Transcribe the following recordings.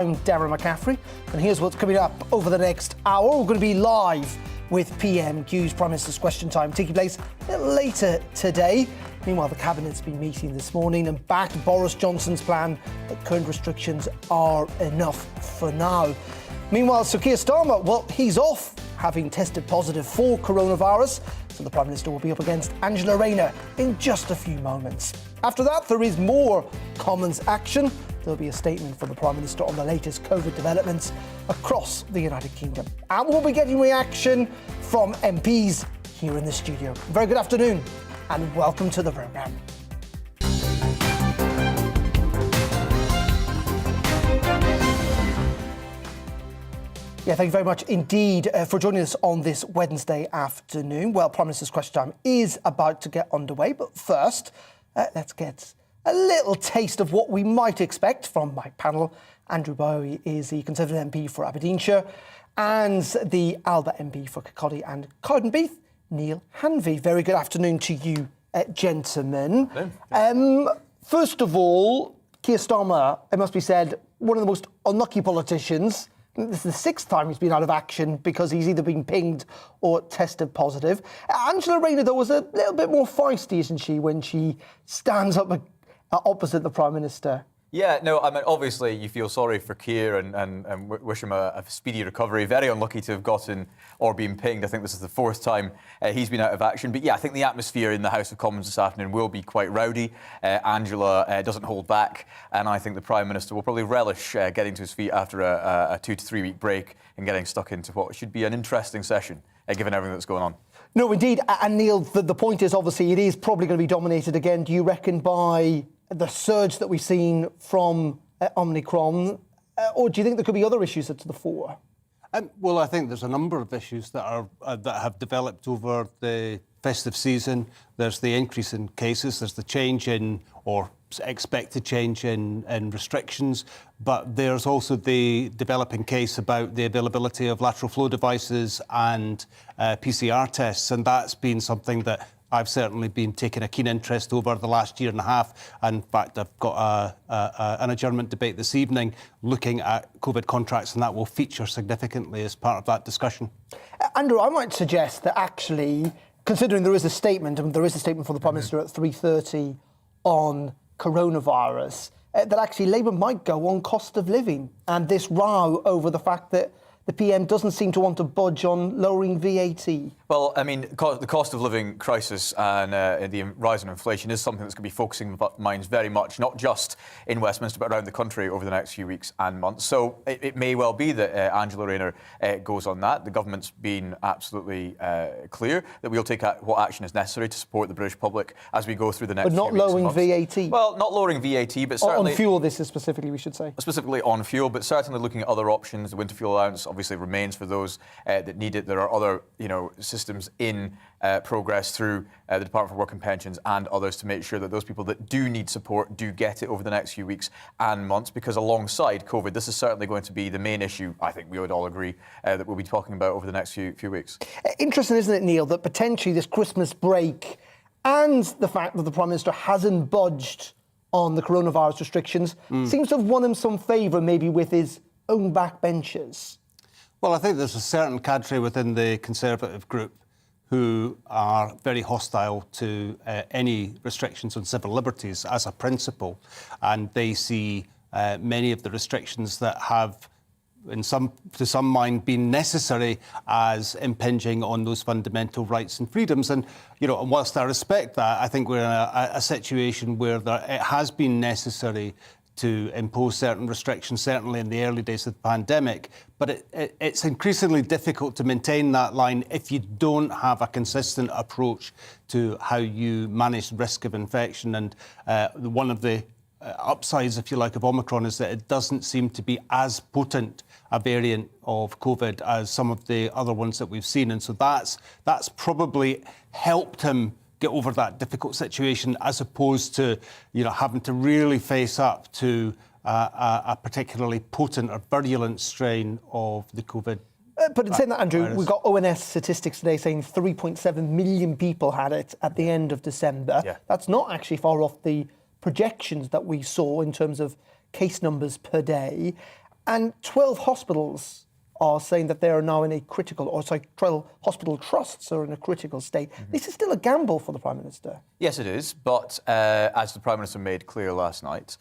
I'm Darren McCaffrey, and here's what's coming up over the next hour. We're going to be live with PMQs, Prime Minister's Question Time, taking place a little later today. Meanwhile, the Cabinet's been meeting this morning and backed Boris Johnson's plan that current restrictions are enough for now. Meanwhile, Sir Keir Starmer, well, he's off, having tested positive for coronavirus, so the Prime Minister will be up against Angela Rayner in just a few moments. After that, there is more Commons action. There'll be a statement from the Prime Minister on the latest COVID developments across the United Kingdom. And we'll be getting reaction from MPs here in the studio. Very good afternoon and welcome to the programme. Yeah, thank you very much indeed for joining us on this Wednesday afternoon. Well, Prime Minister's Question Time is about to get underway, but first, let's get a little taste of what we might expect from my panel. Andrew Bowie is the Conservative MP for Aberdeenshire and the Alba MP for Kirkcaldy and Cowdenbeath, Neil Hanvey. Very good afternoon to you, gentlemen. First of all, Keir Starmer, it must be said, one of the most unlucky politicians. This is the sixth time he's been out of action because he's either been pinged or tested positive. Angela Rayner, though, was a little bit more feisty, isn't she, when she stands up opposite the Prime Minister? Yeah, no, I mean, obviously you feel sorry for Keir and wish him a speedy recovery. Very unlucky to have gotten or been pinged. I think this is the fourth time he's been out of action. But yeah, I think the atmosphere in the House of Commons this afternoon will be quite rowdy. Angela doesn't hold back. And I think the Prime Minister will probably relish getting to his feet after a 2 to 3 week break and getting stuck into what should be an interesting session, given everything that's going on. No, indeed. And Neil, the point is obviously it is probably going to be dominated again, do you reckon, by the surge that we've seen from Omicron, or do you think there could be other issues to the fore? Well, I think there's a number of issues that have developed over the festive season. There's the increase in cases, there's the change in, or expected change in restrictions, but there's also the developing case about the availability of lateral flow devices and PCR tests, and that's been something that I've certainly been taking a keen interest over the last year and a half. In fact, I've got an adjournment debate this evening looking at COVID contracts, and that will feature significantly as part of that discussion. Andrew, I might suggest that actually, considering there is a statement, and there is a statement from the Prime Minister at 3:30 on coronavirus, that actually Labour might go on cost of living and this row over the fact that the PM doesn't seem to want to budge on lowering VAT. Well, I mean, the cost of living crisis and the rise in inflation is something that's going to be focusing minds very much, not just in Westminster, but around the country over the next few weeks and months. So it may well be that Angela Rayner goes on that. The government's been absolutely clear that we'll take what action is necessary to support the British public as we go through the next few weeks. But not lowering VAT? Well, not lowering VAT, but certainly... On fuel, this is specifically, we should say. Specifically on fuel, but certainly looking at other options. The winter fuel allowance obviously remains for those that need it. There are other, systems in progress through the Department for Work and Pensions and others to make sure that those people that do need support do get it over the next few weeks and months, because alongside COVID, this is certainly going to be the main issue, I think we would all agree, that we'll be talking about over the next few weeks. Interesting, isn't it, Neil, that potentially this Christmas break and the fact that the Prime Minister hasn't budged on the coronavirus restrictions seems to have won him some favour, maybe with his own backbenchers. Well, I think there's a certain cadre within the Conservative group who are very hostile to any restrictions on civil liberties as a principle, and they see many of the restrictions that have, to some mind, been necessary as impinging on those fundamental rights and freedoms. And and whilst I respect that, I think we're in a situation where it has been necessary to impose certain restrictions, certainly in the early days of the pandemic. But it's increasingly difficult to maintain that line if you don't have a consistent approach to how you manage the risk of infection. And one of the upsides, if you like, of Omicron is that it doesn't seem to be as potent a variant of COVID as some of the other ones that we've seen. And so that's probably helped him get over that difficult situation, as opposed to, having to really face up to a particularly potent or virulent strain of the COVID. But in saying that, Andrew, we've got ONS statistics today saying 3.7 million people had it at the end of December. Yeah. That's not actually far off the projections that we saw in terms of case numbers per day. And 12 hospitals are saying that they are now in a critical, 12 hospital trusts are in a critical state. This is still a gamble for the Prime Minister. Yes, it is. But as the Prime Minister made clear last night,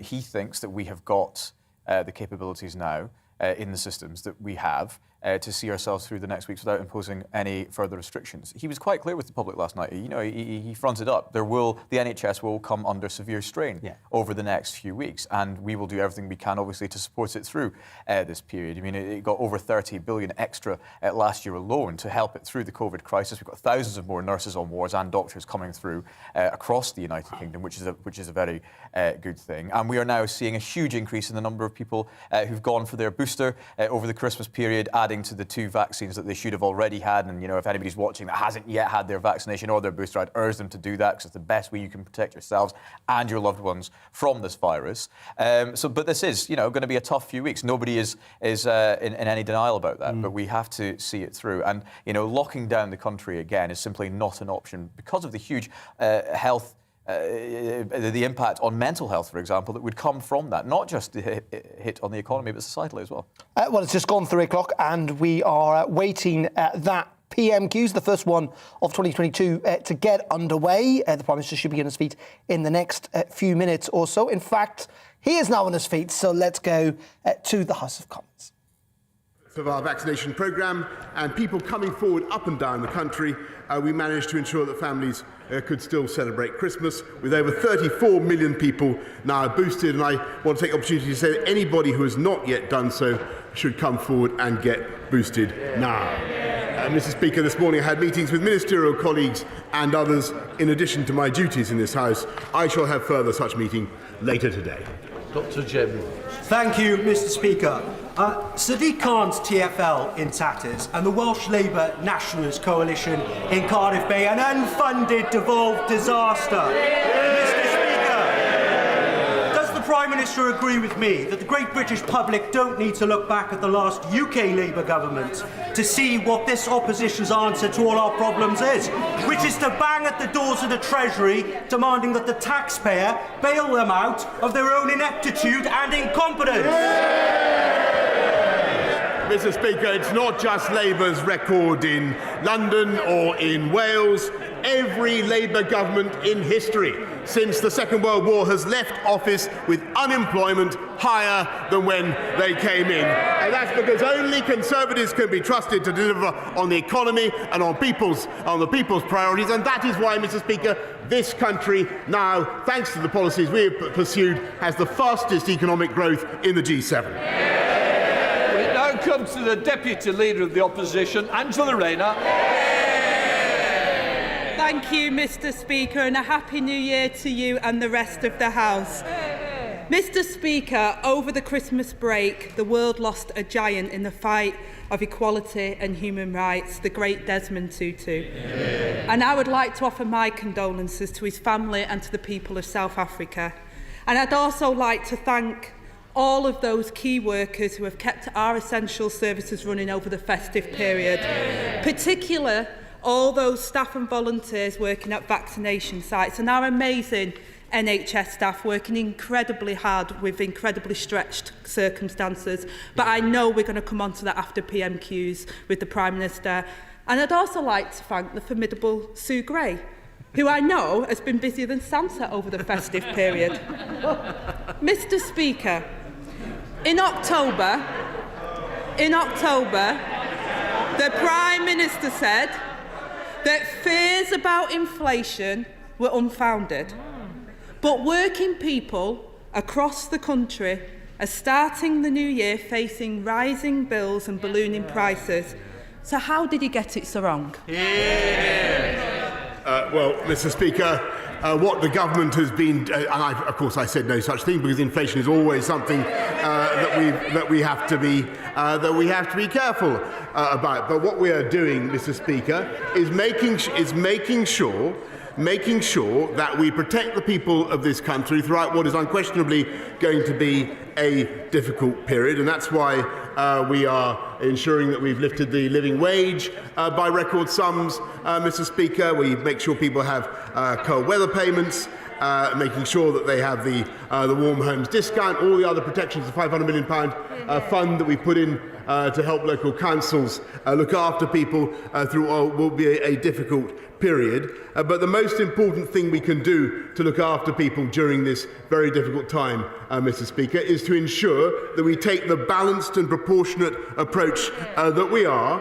he thinks that we have got the capabilities now in the systems that we have to see ourselves through the next weeks without imposing any further restrictions. He was quite clear with the public last night. You know, he fronted up. The NHS will come under severe strain over the next few weeks, and we will do everything we can, obviously, to support it through this period. I mean, it got over 30 billion extra last year alone to help it through the COVID crisis. We've got thousands of more nurses on wards and doctors coming through across the United Kingdom, which is a very good thing. And we are now seeing a huge increase in the number of people who've gone for their booster over the Christmas period, adding to the 2 vaccines that they should have already had. And, you know, if anybody's watching that hasn't yet had their vaccination or their booster, I'd urge them to do that, because it's the best way you can protect yourselves and your loved ones from this virus. But this is, you know, going to be a tough few weeks. Nobody is in any denial about that, but we have to see it through. And, you know, locking down the country again is simply not an option because of the huge health the impact on mental health, for example, that would come from that, not just the hit on the economy, but societally as well. Well, it's just gone 3 o'clock, and we are waiting that PMQs, the first one of 2022, to get underway. The Prime Minister should be on his feet in the next few minutes or so. In fact, he is now on his feet, so let's go to the House of Commons. Of our vaccination programme and people coming forward up and down the country, we managed to ensure that families could still celebrate Christmas with over 34 million people now boosted. And I want to take the opportunity to say that anybody who has not yet done so should come forward and get boosted now. Mr. Speaker, this morning I had meetings with ministerial colleagues and others in addition to my duties in this House. I shall have further such meeting later today. Dr. Jim. Thank you, Mr. Speaker. Sadiq Khan's TfL in tatters and the Welsh Labour Nationalist Coalition in Cardiff Bay, an unfunded devolved disaster. Mr. Speaker, does the Prime Minister agree with me that the great British public don't need to look back at the last UK Labour government to see what this opposition's answer to all our problems is, which is to bang at the doors of the Treasury demanding that the taxpayer bail them out of their own ineptitude and incompetence? Mr. Speaker, it's not just Labour's record in London or in Wales. Every Labour government in history since the Second World War has left office with unemployment higher than when they came in. And that's because only Conservatives can be trusted to deliver on the economy and on the people's priorities. And that is why, Mr. Speaker, this country now, thanks to the policies we have pursued, has the fastest economic growth in the G7. Comes to the Deputy Leader of the Opposition, Angela Rayner. Thank you, Mr. Speaker, and a Happy New Year to you and the rest of the House. Mr. Speaker, over the Christmas break, the world lost a giant in the fight of equality and human rights, the great Desmond Tutu. And I would like to offer my condolences to his family and to the people of South Africa. And I'd also like to thank all of those key workers who have kept our essential services running over the festive period, particularly all those staff and volunteers working at vaccination sites and our amazing NHS staff working incredibly hard with incredibly stretched circumstances. But I know we're going to come on to that after PMQs with the Prime Minister. And I'd also like to thank the formidable Sue Gray, who I know has been busier than Santa over the festive period. Mr. Speaker, in October, the Prime Minister said that fears about inflation were unfounded. But working people across the country are starting the new year facing rising bills and ballooning prices. So how did he get it so wrong? Well, Mr. Speaker, what the government has been, and of course I said no such thing because inflation is always something that we have to be careful about. But what we are doing, Mr. Speaker, is making sure that we protect the people of this country throughout what is unquestionably going to be a difficult period, and that's why we are ensuring that we've lifted the living wage by record sums, Mr. Speaker. We make sure people have cold weather payments, making sure that they have the Warm Homes discount, all the other protections, the £500 million fund that we put in to help local councils look after people through what will be a difficult period. But the most important thing we can do to look after people during this very difficult time, Mr. Speaker, is to ensure that we take the balanced and proportionate approach that we are,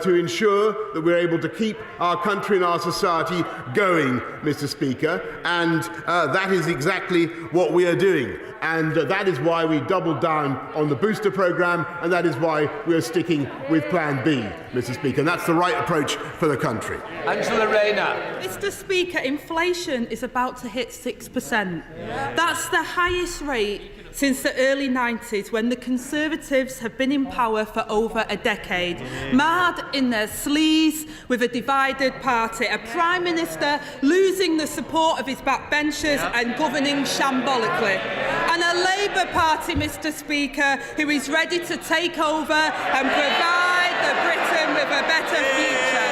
to ensure that we're able to keep our country and our society going, Mr. Speaker, and that is exactly what we are doing. And that is why we doubled down on the booster programme, and that is why we are sticking with Plan B, Mr. Speaker. And that's the right approach for the country. Angela Rayner. Mr. Speaker, inflation is about to hit 6%. That's the highest rate since the early 90s, when the Conservatives have been in power for over a decade, marred in their sleaze with a divided party, a Prime Minister losing the support of his backbenchers and governing shambolically, and a Labour Party, Mr. Speaker, who is ready to take over and provide the Britain with a better future.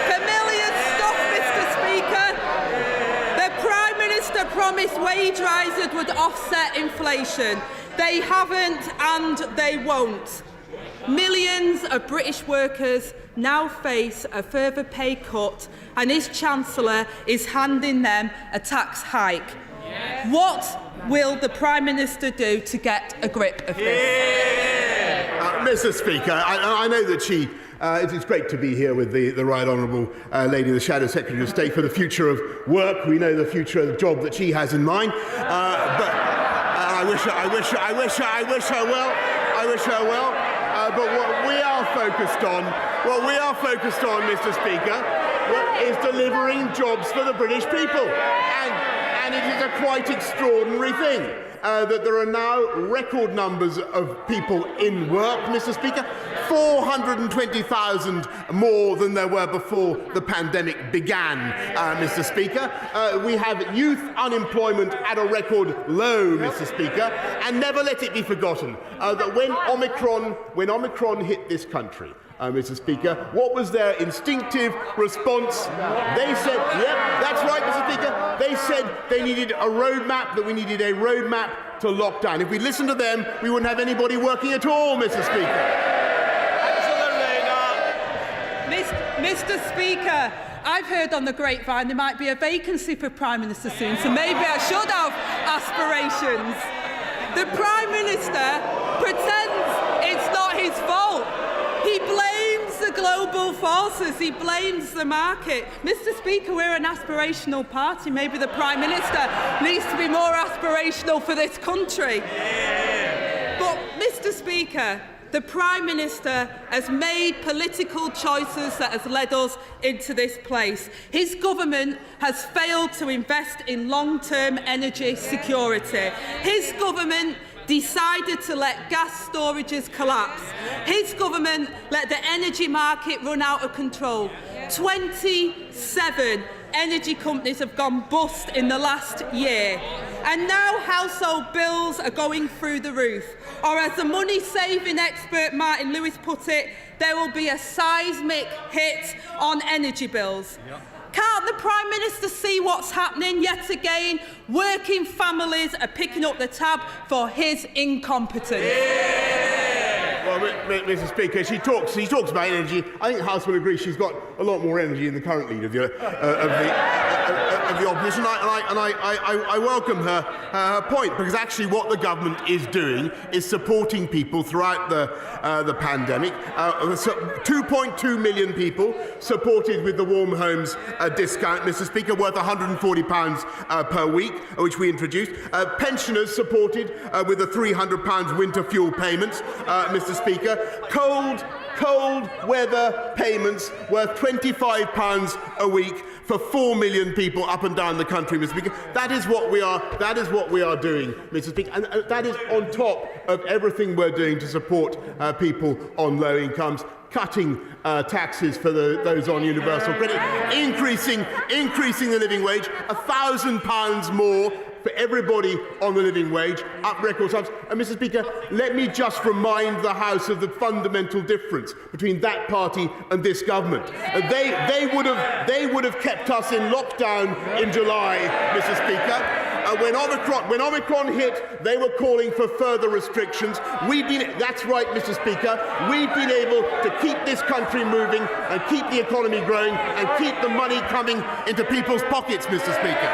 Familiar stuff, Mr. Speaker. The Prime Minister promised wage rises would offset inflation. They haven't and they won't. Millions of British workers now face a further pay cut, and his Chancellor is handing them a tax hike. What will the Prime Minister do to get a grip of this? Mr. Speaker, I know that it's great to be here with the Right Honourable Lady, the Shadow Secretary of State, for the future of work. We know the future of the job that she has in mind. But I wish her well. But what we are focused on, Mr. Speaker, is delivering jobs for the British people. And it is a quite extraordinary thing that there are now record numbers of people in work, Mr. Speaker, 420,000 more than there were before the pandemic began, Mr. Speaker. We have youth unemployment at a record low, Mr. Speaker, and never let it be forgotten that when Omicron hit this country, Mr. Speaker, what was their instinctive response? They said, yep, that's right, Mr. Speaker. They said they needed a roadmap, that we needed a roadmap to lockdown. If we listened to them, we wouldn't have anybody working at all, Mr. Speaker. Mr. Speaker, I've heard on the grapevine there might be a vacancy for Prime Minister soon, so maybe I should have aspirations. The Prime Minister pretends it's not his fault. He blames the global forces. He blames the market. Mr. Speaker, we're an aspirational party. Maybe the Prime Minister needs to be more aspirational for this country. But, Mr. Speaker, the Prime Minister has made political choices that has led us into this place. His government has failed to invest in long-term energy security. His government decided to let gas storages collapse. His government let the energy market run out of control. 27 energy companies have gone bust in the last year. And now household bills are going through the roof. Or as the money-saving expert Martin Lewis put it, there will be a seismic hit on energy bills. Can't the Prime Minister see what's happening yet again? Working families are picking up the tab for his incompetence. Well, Mr. Speaker, she talks about energy. I think the House will agree she's got a lot more energy than the current leader of the opposition. I welcome her point, because actually what the government is doing is supporting people throughout the pandemic. 2.2 million people supported with the Warm Homes discount, Mr. Speaker, worth £140 per week, which we introduced. Pensioners supported with the £300 winter fuel payments, Mr. Speaker. Cold weather payments worth £25 a week for 4 million people up and down the country, Mr. Speaker. That is what we are doing, Mr. Speaker, and that is on top of everything we're doing to support people on low incomes. Cutting taxes for those on universal credit, increasing the living wage, £1,000 more for everybody on the living wage, up record sums, And Mr. Speaker, let me just remind the House of the fundamental difference between that party and this government. They would have kept us in lockdown in July, Mr. Speaker. When Omicron hit, they were calling for further restrictions. That's right, Mr. Speaker. We've been able to keep this country moving and keep the economy growing and keep the money coming into people's pockets, Mr. Speaker.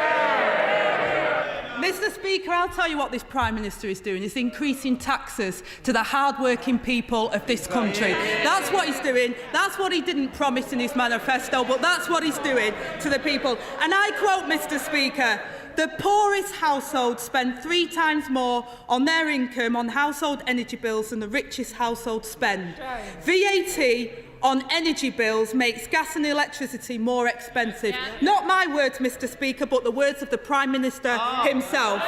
Mr. Speaker, I'll tell you what this Prime Minister is doing. He's increasing taxes to the hard-working people of this country. That's what he's doing. That's what he didn't promise in his manifesto, but that's what he's doing to the people. And I quote, Mr. Speaker, the poorest households spend 3 times more on their income on household energy bills than the richest households spend. VAT on energy bills makes gas and electricity more expensive. Not my words, Mr. Speaker, but the words of the Prime Minister himself.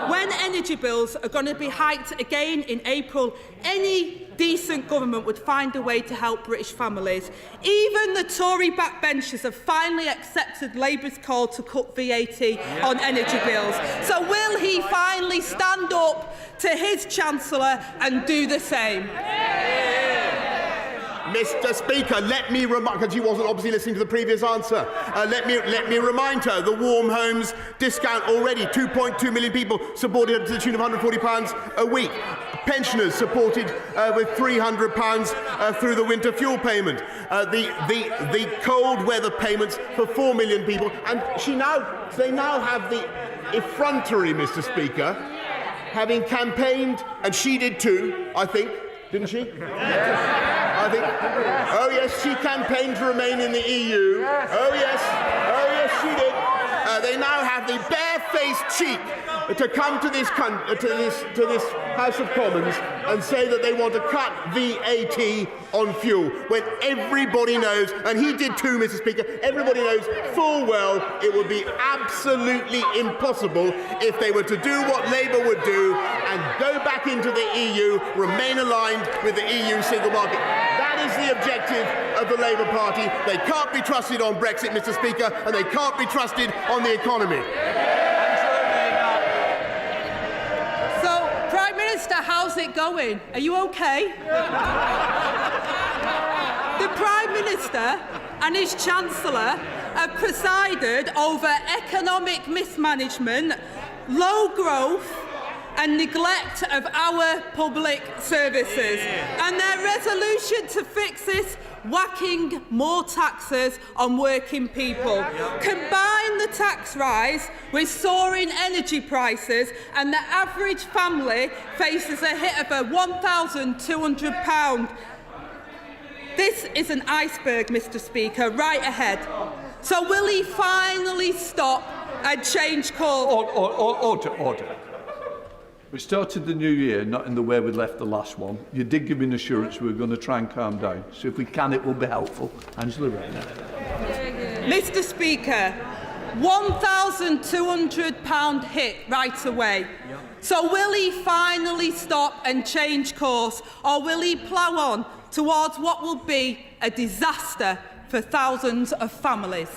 When energy bills are going to be hiked again in April, any decent government would find a way to help British families. Even the Tory backbenchers have finally accepted Labour's call to cut VAT on energy bills. So will he finally stand up to his Chancellor and do the same? Mr. Speaker, let me remind, because she wasn't obviously listening to the previous answer, let me remind her the Warm Homes discount already, 2.2 million people supported to the tune of £140 a week. Pensioners supported with £300 through the winter fuel payment. The cold weather payments for 4 million people, and they now have the effrontery, Mr. Speaker, having campaigned, and she did too, I think, didn't she? I think. Oh yes, she campaigned to remain in the EU. Oh yes, she did. They now have the barefaced cheek to come to this House of Commons and say that they want to cut VAT on fuel, when everybody knows, and he did too, Mr. Speaker, everybody knows full well it would be absolutely impossible if they were to do what Labour would do and go back into the EU, remain aligned with the EU single market. That is the objective of the Labour Party. They can't be trusted on Brexit, Mr. Speaker, and they can't be trusted on the economy. So, Prime Minister, how's it going? Are you okay? The Prime Minister and his Chancellor have presided over economic mismanagement, low growth and neglect of our public services. And their resolution to fix this, whacking more taxes on working people. Combine the tax rise with soaring energy prices and the average family faces a hit of £1,200. This is an iceberg, Mr. Speaker, right ahead. So will he finally stop and change course? Order. We started the new year not in the way we left the last one. You did give me an assurance we were going to try and calm down. So if we can, it will be helpful. Angela Rayner. Mr. Speaker, £1,200 hit right away. So will he finally stop and change course, or will he plough on towards what will be a disaster for thousands of families?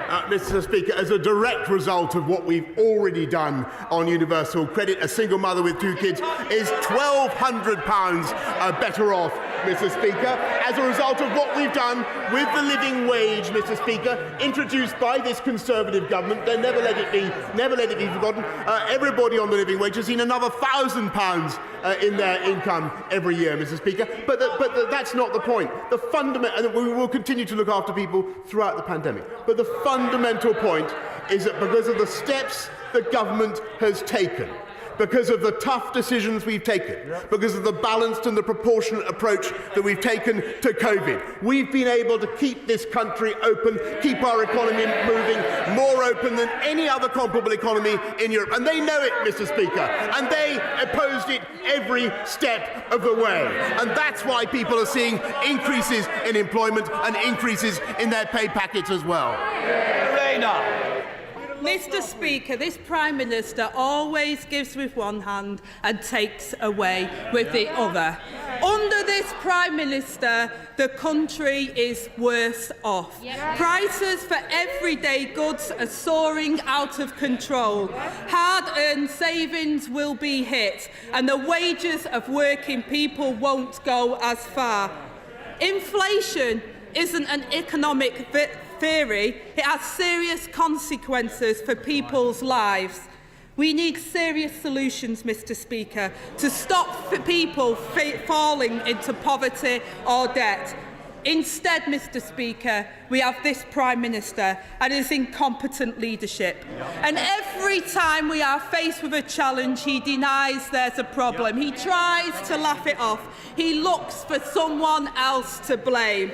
Mr. Speaker, as a direct result of what we've already done on universal credit, a single mother with 2 kids is £1,200 better off, Mr. Speaker, as a result of what we've done with the living wage, Mr. Speaker, introduced by this Conservative government. They never let it be forgotten. Everybody on the living wage has seen another £1,000 in their income every year, Mr. Speaker. But that's not the point. The fundamental, and we will continue to look after people throughout the pandemic. But the fundamental point is that because of the steps the government has taken, because of the tough decisions we've taken, because of the balanced and the proportionate approach that we've taken to COVID, we've been able to keep this country open, keep our economy moving, more open than any other comparable economy in Europe. And they know it, Mr. Speaker, and they opposed it every step of the way. And that's why people are seeing increases in employment and increases in their pay packets as well. Mr. Speaker, this Prime Minister always gives with one hand and takes away with the other. Under this Prime Minister, the country is worse off. Prices for everyday goods are soaring out of control. Hard-earned savings will be hit, and the wages of working people won't go as far. Inflation isn't an economic theory. It has serious consequences for people's lives. We need serious solutions, Mr. Speaker, to stop people falling into poverty or debt. Instead, Mr. Speaker, we have this Prime Minister and his incompetent leadership. And every time we are faced with a challenge, he denies there's a problem. He tries to laugh it off. He looks for someone else to blame.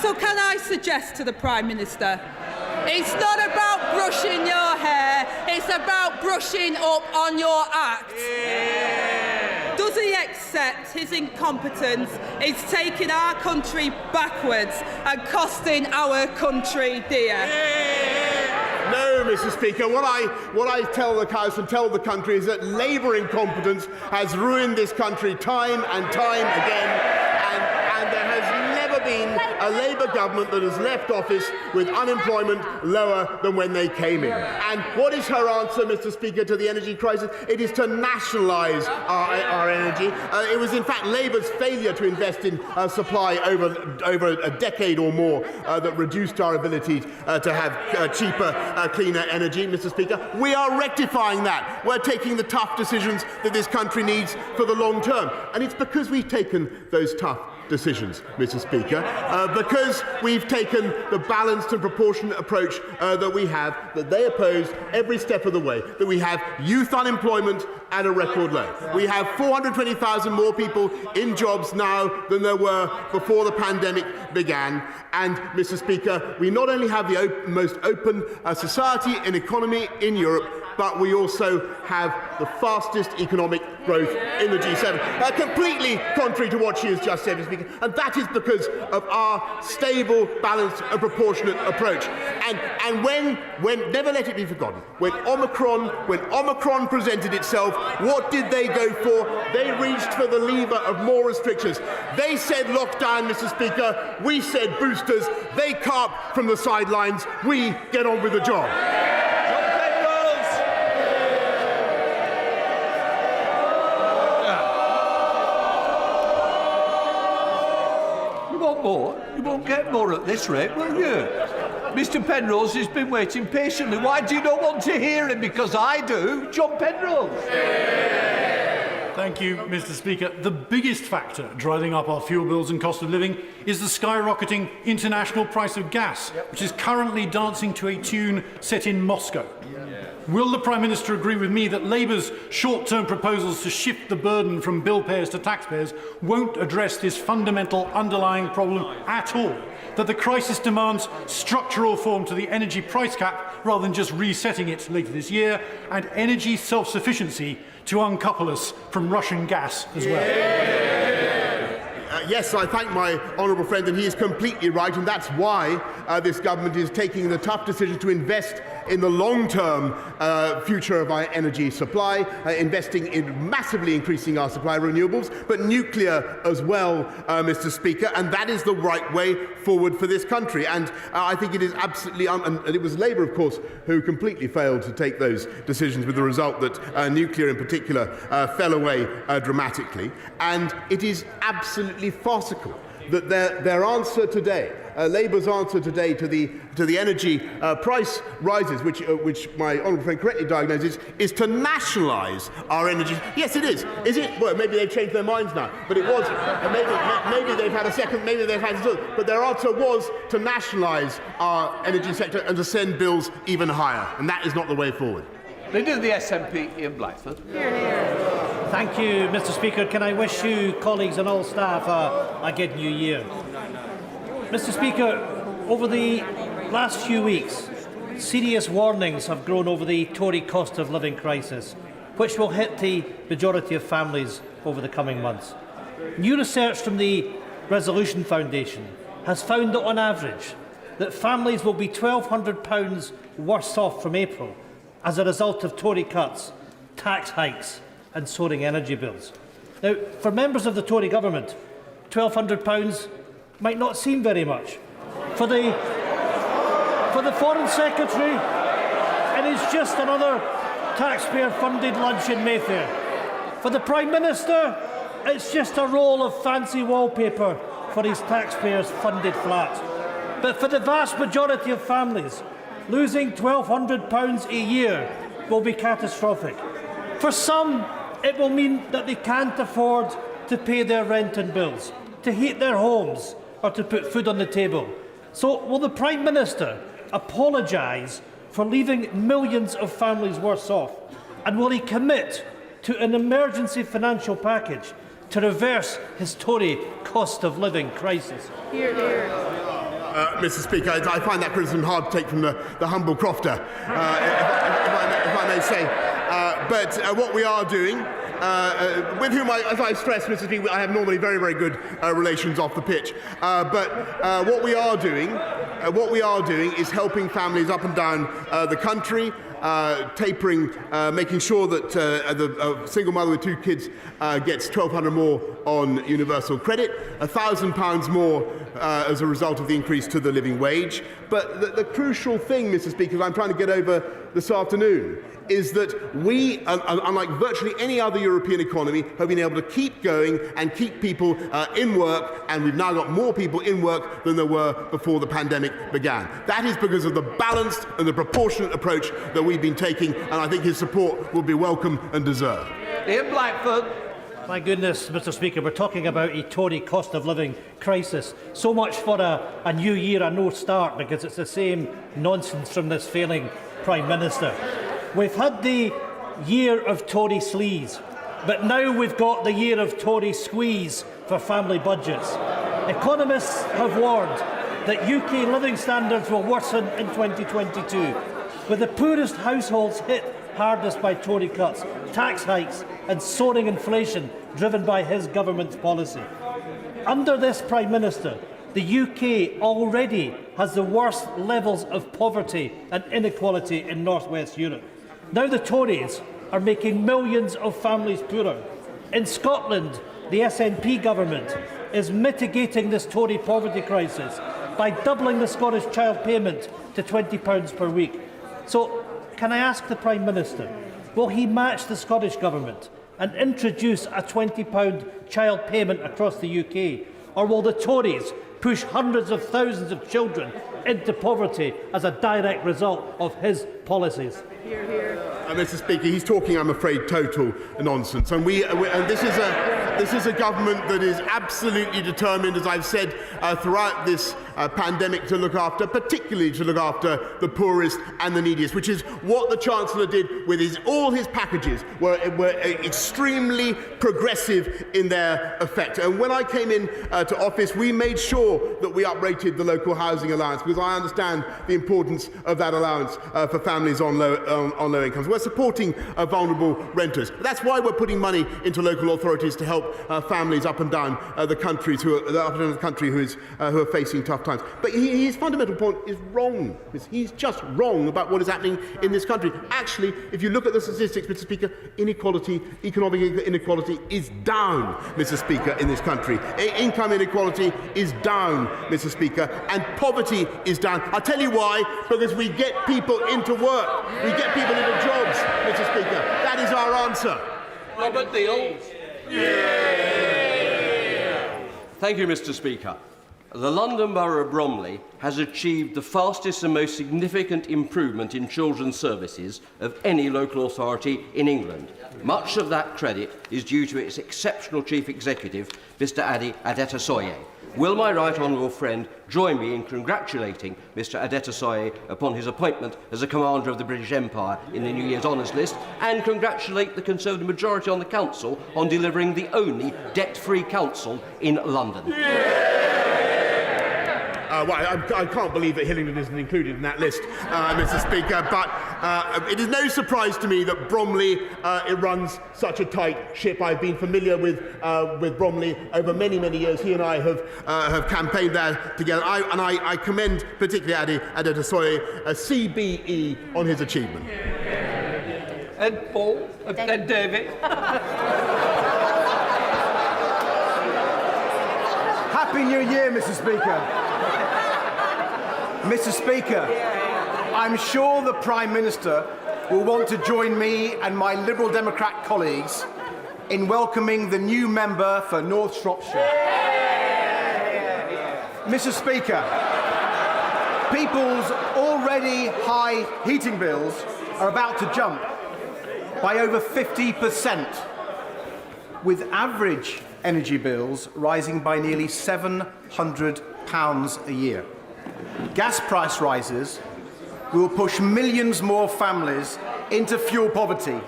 So can I suggest to the Prime Minister, it's not about brushing your hair, it's about brushing up on your act. Does he accept his incompetence is taking our country backwards and costing our country dear? No, Mr. Speaker. What I tell the House and tell the country is that Labour incompetence has ruined this country time and time again, and there has never been a Labour government that has left office with unemployment lower than when they came in. And what is her answer, Mr. Speaker, to the energy crisis? It is to nationalise our energy. It was, in fact, Labour's failure to invest in supply over a decade or more that reduced our ability to have cheaper, cleaner energy, Mr. Speaker. We are rectifying that. We're taking the tough decisions that this country needs for the long term. And it's because we've taken those tough decisions, Mr. Speaker, because we've taken the balanced and proportionate approach that we have, that they opposed every step of the way, that we have youth unemployment at a record low. We have 420,000 more people in jobs now than there were before the pandemic began. And, Mr. Speaker, we not only have the most open society and economy in Europe, but we also have the fastest economic growth in the G7. Completely contrary to what she has just said, Mr. Speaker. And that is because of our stable, balanced and proportionate approach. And when never let it be forgotten, when Omicron presented itself, what did they go for? They reached for the lever of more restrictions. They said lockdown, Mr. Speaker. We said boosters. They carp from the sidelines. We get on with the job. More. You won't get more at this rate, will you? Mr. Penrose has been waiting patiently. Why do you not want to hear him? Because I do. John Penrose. Thank you, Mr. Speaker. The biggest factor driving up our fuel bills and cost of living is the skyrocketing international price of gas, which is currently dancing to a tune set in Moscow. Will the Prime Minister agree with me that Labour's short-term proposals to shift the burden from bill payers to taxpayers won't address this fundamental underlying problem at all? That the crisis demands structural reform to the energy price cap rather than just resetting it later this year, and energy self-sufficiency to uncouple us from Russian gas as well? Yes, I thank my honourable friend, and he is completely right, and that's why this government is taking the tough decision to invest in the long-term future of our energy supply, investing in massively increasing our supply of renewables, but nuclear as well, Mr. Speaker, and that is the right way forward for this country. And I think it is absolutely, and it was Labour, of course, who completely failed to take those decisions, with the result that nuclear in particular fell away dramatically. And it is absolutely farcical that their answer today, Labour's answer today to the energy price rises, which my honourable friend correctly diagnoses, is to nationalise our energy. Yes, it is. Is it? Well, maybe they've changed their minds now, but it was. Maybe they've had a second. Maybe they've had a third. But their answer was to nationalise our energy sector and to send bills even higher, and that is not the way forward. Leader of the SNP, Ian Blackford. Thank you, Mr. Speaker. Can I wish you, colleagues and all staff, a good new year? Mr. Speaker, over the last few weeks, serious warnings have grown over the Tory cost of living crisis, which will hit the majority of families over the coming months. New research from the Resolution Foundation has found that, on average, that families will be £1,200 worse off from April as a result of Tory cuts, tax hikes and soaring energy bills. Now, for members of the Tory government, £1,200 might not seem very much. For the Foreign Secretary, it is just another taxpayer-funded lunch in Mayfair. For the Prime Minister, it's just a roll of fancy wallpaper for his taxpayers-funded flat. But for the vast majority of families, losing £1,200 a year will be catastrophic. For some, it will mean that they can't afford to pay their rent and bills, to heat their homes, or to put food on the table. So will the Prime Minister apologise for leaving millions of families worse off? And will he commit to an emergency financial package to reverse his Tory cost of living crisis? Hear, hear. Mr. Speaker, I find that criticism hard to take from the humble crofter, if I may say. But what we are doing, with whom, as I stress, Mr. Speaker, I have normally very, very good relations off the pitch. But what we are doing is helping families up and down the country, tapering, making sure that a single mother with 2 kids gets £1,200 more on universal credit, £1,000 more as a result of the increase to the living wage. But the crucial thing, Mr. Speaker, that I'm trying to get over this afternoon is that we, unlike virtually any other European economy, have been able to keep going and keep people in work, and we've now got more people in work than there were before the pandemic began. That is because of the balanced and the proportionate approach that we've been taking, and I think his support will be welcome and deserved. Ian Blackford. My goodness, Mr. Speaker, we're talking about a Tory cost of living crisis. So much for a new year, a no start, because it's the same nonsense from this failing Prime Minister. We've had the year of Tory sleaze, but now we've got the year of Tory squeeze for family budgets. Economists have warned that UK living standards will worsen in 2022, with the poorest households hit hardest by Tory cuts, tax hikes and soaring inflation driven by his government's policy. Under this Prime Minister, the UK already has the worst levels of poverty and inequality in North West Europe. Now the Tories are making millions of families poorer. In Scotland, the SNP government is mitigating this Tory poverty crisis by doubling the Scottish child payment to £20 per week. So, can I ask the Prime Minister, will he match the Scottish Government and introduce a £20 child payment across the UK? Or will the Tories push hundreds of thousands of children into poverty as a direct result of his policies? Hear, hear. Mr. Speaker, he's talking, I'm afraid, total nonsense. And this is a government that is absolutely determined, as I've said, throughout this pandemic, particularly to look after the poorest and the neediest, which is what the Chancellor did with all his packages, were extremely progressive in their effect. And when I came in to office, we made sure that we uprated the local housing allowance, because I understand the importance of that allowance for families on low incomes. We're supporting vulnerable renters. That's why we're putting money into local authorities to help families up and down the country who are facing tough times. But his fundamental point is wrong. He's just wrong about what is happening in this country. Actually, if you look at the statistics, Mr. Speaker, economic inequality is down, Mr. Speaker, in this country. Income inequality is down, Mr. Speaker, and poverty is down. I'll tell you why, because we get people into work. We get people into jobs, Mr. Speaker. That is our answer. Robert Deal. Thank you, Mr. Speaker. The London Borough of Bromley has achieved the fastest and most significant improvement in children's services of any local authority in England. Much of that credit is due to its exceptional Chief Executive, Mr. Adi Adetosoye. Will my right honourable friend join me in congratulating Mr. Adetosoye upon his appointment as a Commander of the British Empire in the New Year's Honours List, and congratulate the Conservative majority on the Council on delivering the only debt-free council in London? I can't believe that Hillingdon isn't included in that list, Mr. Speaker, but it is no surprise to me that Bromley it runs such a tight ship. I've been familiar with Bromley over many, many years. He and I have campaigned there together, and I commend particularly Adetosoye, CBE, on his achievement. Ed Paul, Ed David. Happy New Year, Mr. Speaker. Mr. Speaker, I'm sure the Prime Minister will want to join me and my Liberal Democrat colleagues in welcoming the new member for North Shropshire. Mr. Speaker, people's already high heating bills are about to jump by over 50%, with average energy bills rising by nearly £700 a year. Gas price rises will push millions more families into fuel poverty,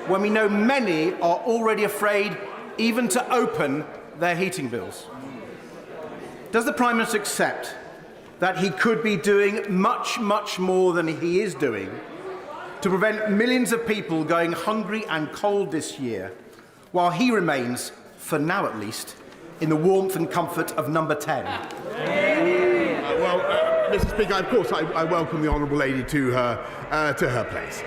when we know many are already afraid even to open their heating bills. Does the Prime Minister accept that he could be doing much, much more than he is doing to prevent millions of people going hungry and cold this year, while he remains, for now at least, in the warmth and comfort of number 10? Mr. Speaker, of course, I welcome the honourable lady to her place.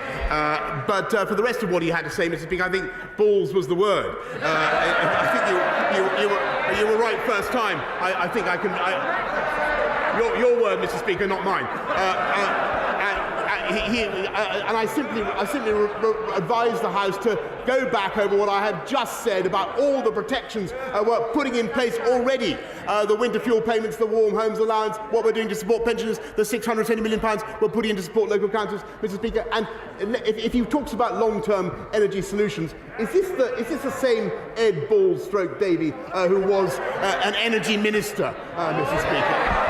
But for the rest of what he had to say, Mr. Speaker, I think balls was the word. I think you were right first time. I think I can. Your word, Mr. Speaker, not mine. And I simply advise the House to go back over what I have just said about all the protections we're putting in place already. The winter fuel payments, the warm homes allowance, what we're doing to support pensioners, the £620 million we're putting in to support local councils, Mr. Speaker. And if he talks about long-term energy solutions, is this the same Ed Balls-Davey who was an energy minister, Mr. Speaker?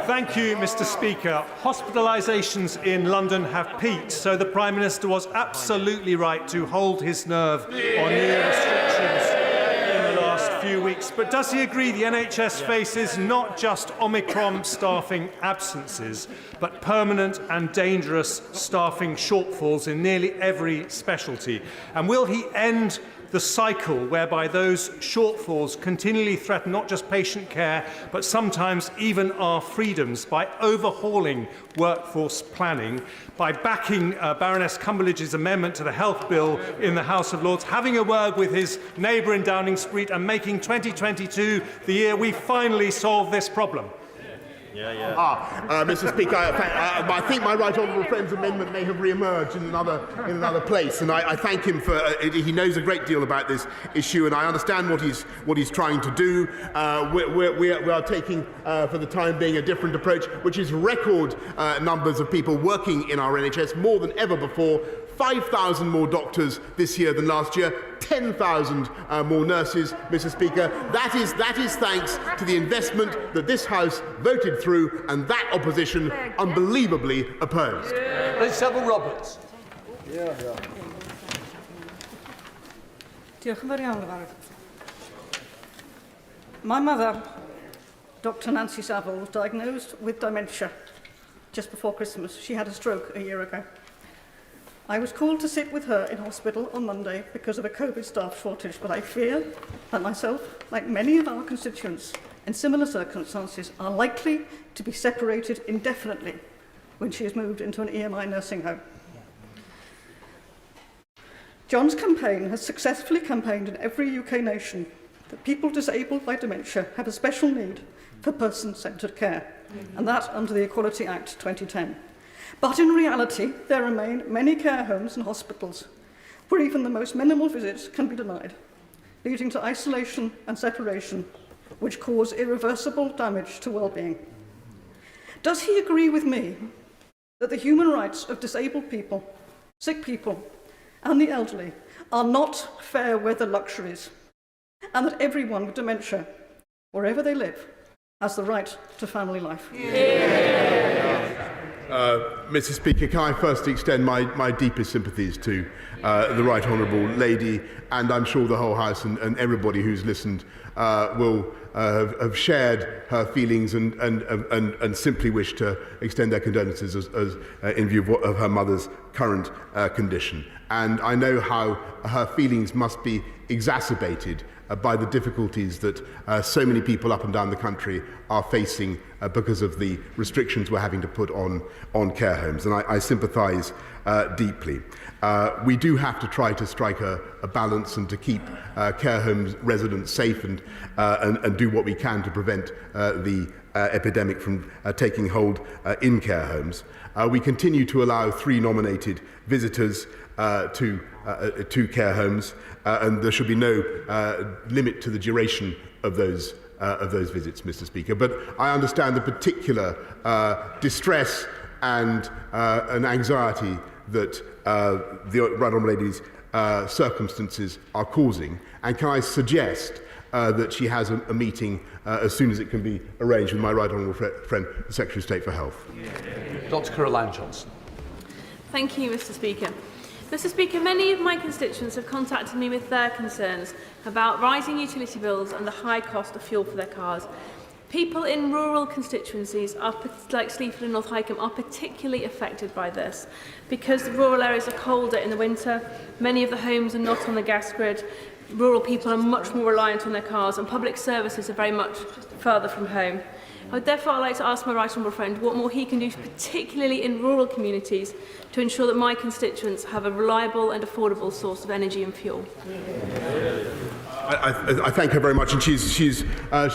Thank you, Mr. Speaker. Hospitalisations in London have peaked, so the Prime Minister was absolutely right to hold his nerve on new restrictions in the last few weeks. But does he agree the NHS faces not just Omicron staffing absences, but permanent and dangerous staffing shortfalls in nearly every specialty? And will he end the cycle whereby those shortfalls continually threaten not just patient care, but sometimes even our freedoms, by overhauling workforce planning, by backing Baroness Cumberledge's amendment to the health bill in the House of Lords, having a word with his neighbour in Downing Street, and making 2022 the year we finally solve this problem? Mr. Speaker, I think my right honourable friend's amendment may have re-emerged in another place, and I thank him for. He knows a great deal about this issue, and I understand what he's trying to do. We are taking, for the time being, a different approach, which is record numbers of people working in our NHS, more than ever before. 5,000 more doctors this year than last year, 10,000 more nurses, Mr. Speaker. That is thanks to the investment that this House voted through and that opposition unbelievably opposed. Several Roberts. My mother, Dr. Nancy Saville, was diagnosed with dementia just before Christmas. She had a stroke a year ago. I was called to sit with her in hospital on Monday because of a COVID staff shortage, but I fear that myself, like many of our constituents in similar circumstances, are likely to be separated indefinitely when she is moved into an EMI nursing home. John's campaign has successfully campaigned in every UK nation that people disabled by dementia have a special need for person-centred care, and that under the Equality Act 2010. But in reality, there remain many care homes and hospitals where even the most minimal visits can be denied, leading to isolation and separation, which cause irreversible damage to well-being. Does he agree with me that the human rights of disabled people, sick people, and the elderly are not fair weather luxuries, and that everyone with dementia, wherever they live, has the right to family life? Mr. Speaker, can I first extend my deepest sympathies to the Right Honourable Lady, and I'm sure the whole House and everybody who's listened will have shared her feelings and simply wish to extend their condolences as in view of her mother's current condition. And I know how her feelings must be exacerbated by the difficulties that so many people up and down the country are facing because of the restrictions we're having to put on care homes, and I sympathise deeply. We do have to try to strike a balance and to keep care homes residents safe and do what we can to prevent the epidemic from taking hold in care homes. We continue to allow 3 nominated visitors to care homes, and there should be no limit to the duration of those visits, Mr. Speaker. But I understand the particular distress and anxiety that the Right Honourable Lady's circumstances are causing, and can I suggest that she has a meeting as soon as it can be arranged with my Right Honourable friend, the Secretary of State for Health. Dr. Caroline Johnson. Thank you, Mr. Speaker. Mr. Speaker, many of my constituents have contacted me with their concerns about rising utility bills and the high cost of fuel for their cars. People in rural constituencies, like Sleaford and North Hykeham, are particularly affected by this because the rural areas are colder in the winter, many of the homes are not on the gas grid, rural people are much more reliant on their cars, and public services are very much further from home. I would therefore like to ask my right honourable friend what more he can do, particularly in rural communities, to ensure that my constituents have a reliable and affordable source of energy and fuel. I thank her very much, and she's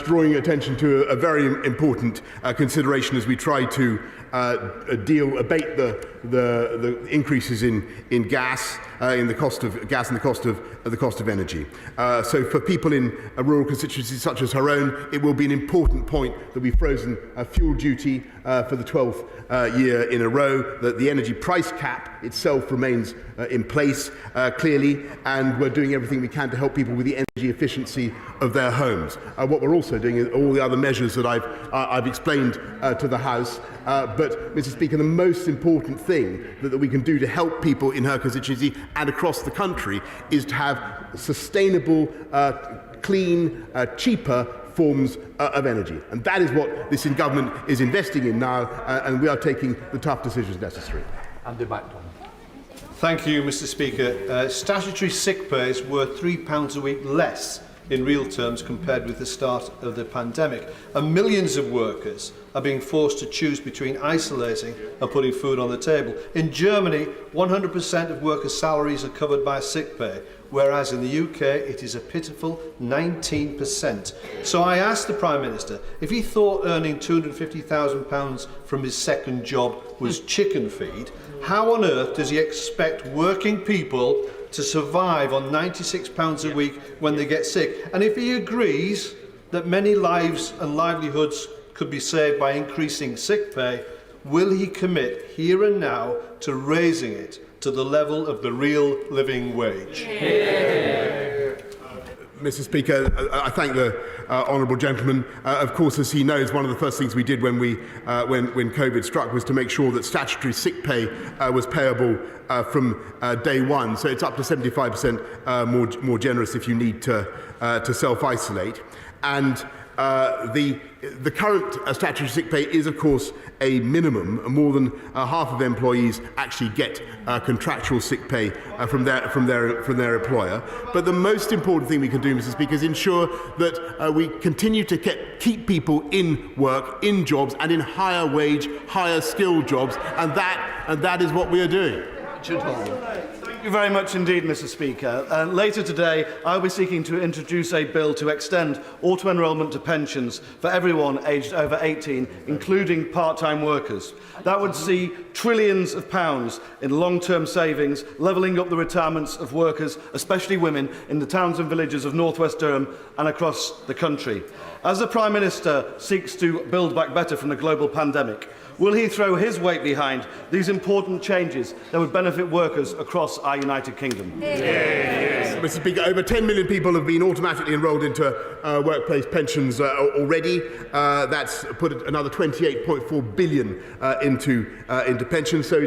drawing attention to a very important consideration as we try to abate the increases in gas, in the cost of gas and the cost of energy. So for people in a rural constituency such as her own, it will be an important point that we've frozen fuel duty for the 12th year in a row, that the energy price cap itself remains in place clearly, and we're doing everything we can to help people with the energy efficiency of their homes. What we're also doing is all the other measures that I've explained to the House. But, Mr. Speaker, the most important thing that we can do to help people in her constituency and across the country is to have sustainable, clean, cheaper forms of energy. And that is what this government is investing in now, and we are taking the tough decisions necessary. Andy MacDonald. Thank you, Mr. Speaker. Statutory sick pay is worth £3 a week less in real terms compared with the start of the pandemic, and millions of workers are being forced to choose between isolating and putting food on the table. In Germany, 100% of workers' salaries are covered by sick pay, whereas in the UK it is a pitiful 19%. So I asked the Prime Minister if he thought earning £250,000 from his second job was chicken feed. How on earth does he expect working people to survive on £96 a week when they get sick? And if he agrees that many lives and livelihoods could be saved by increasing sick pay, will he commit here and now to raising it to the level of the real living wage? Mr. Speaker, I thank the honourable gentleman. Of course, as he knows, one of the first things we did when COVID struck was to make sure that statutory sick pay was payable from day one. So it's up to 75% more generous if you need to self-isolate. And the current statutory sick pay is, of course, a minimum. More than half of employees actually get contractual sick pay from their employer. But the most important thing we can do, Mr. Speaker, is ensure that we continue to keep people in work, in jobs, and in higher wage, higher skilled jobs, and that is what we are doing. Thank you very much indeed, Mr. Speaker. Later today, I'll be seeking to introduce a bill to extend auto-enrolment to pensions for everyone aged over 18, including part-time workers. That would see trillions of pounds in long-term savings, levelling up the retirements of workers, especially women, in the towns and villages of North West Durham and across the country. As the Prime Minister seeks to build back better from the global pandemic, will he throw his weight behind these important changes that would benefit workers across our United Kingdom? Yes. Mr. Speaker, over 10 million people have been automatically enrolled into workplace pensions already. That's put another 28.4 billion into pensions, so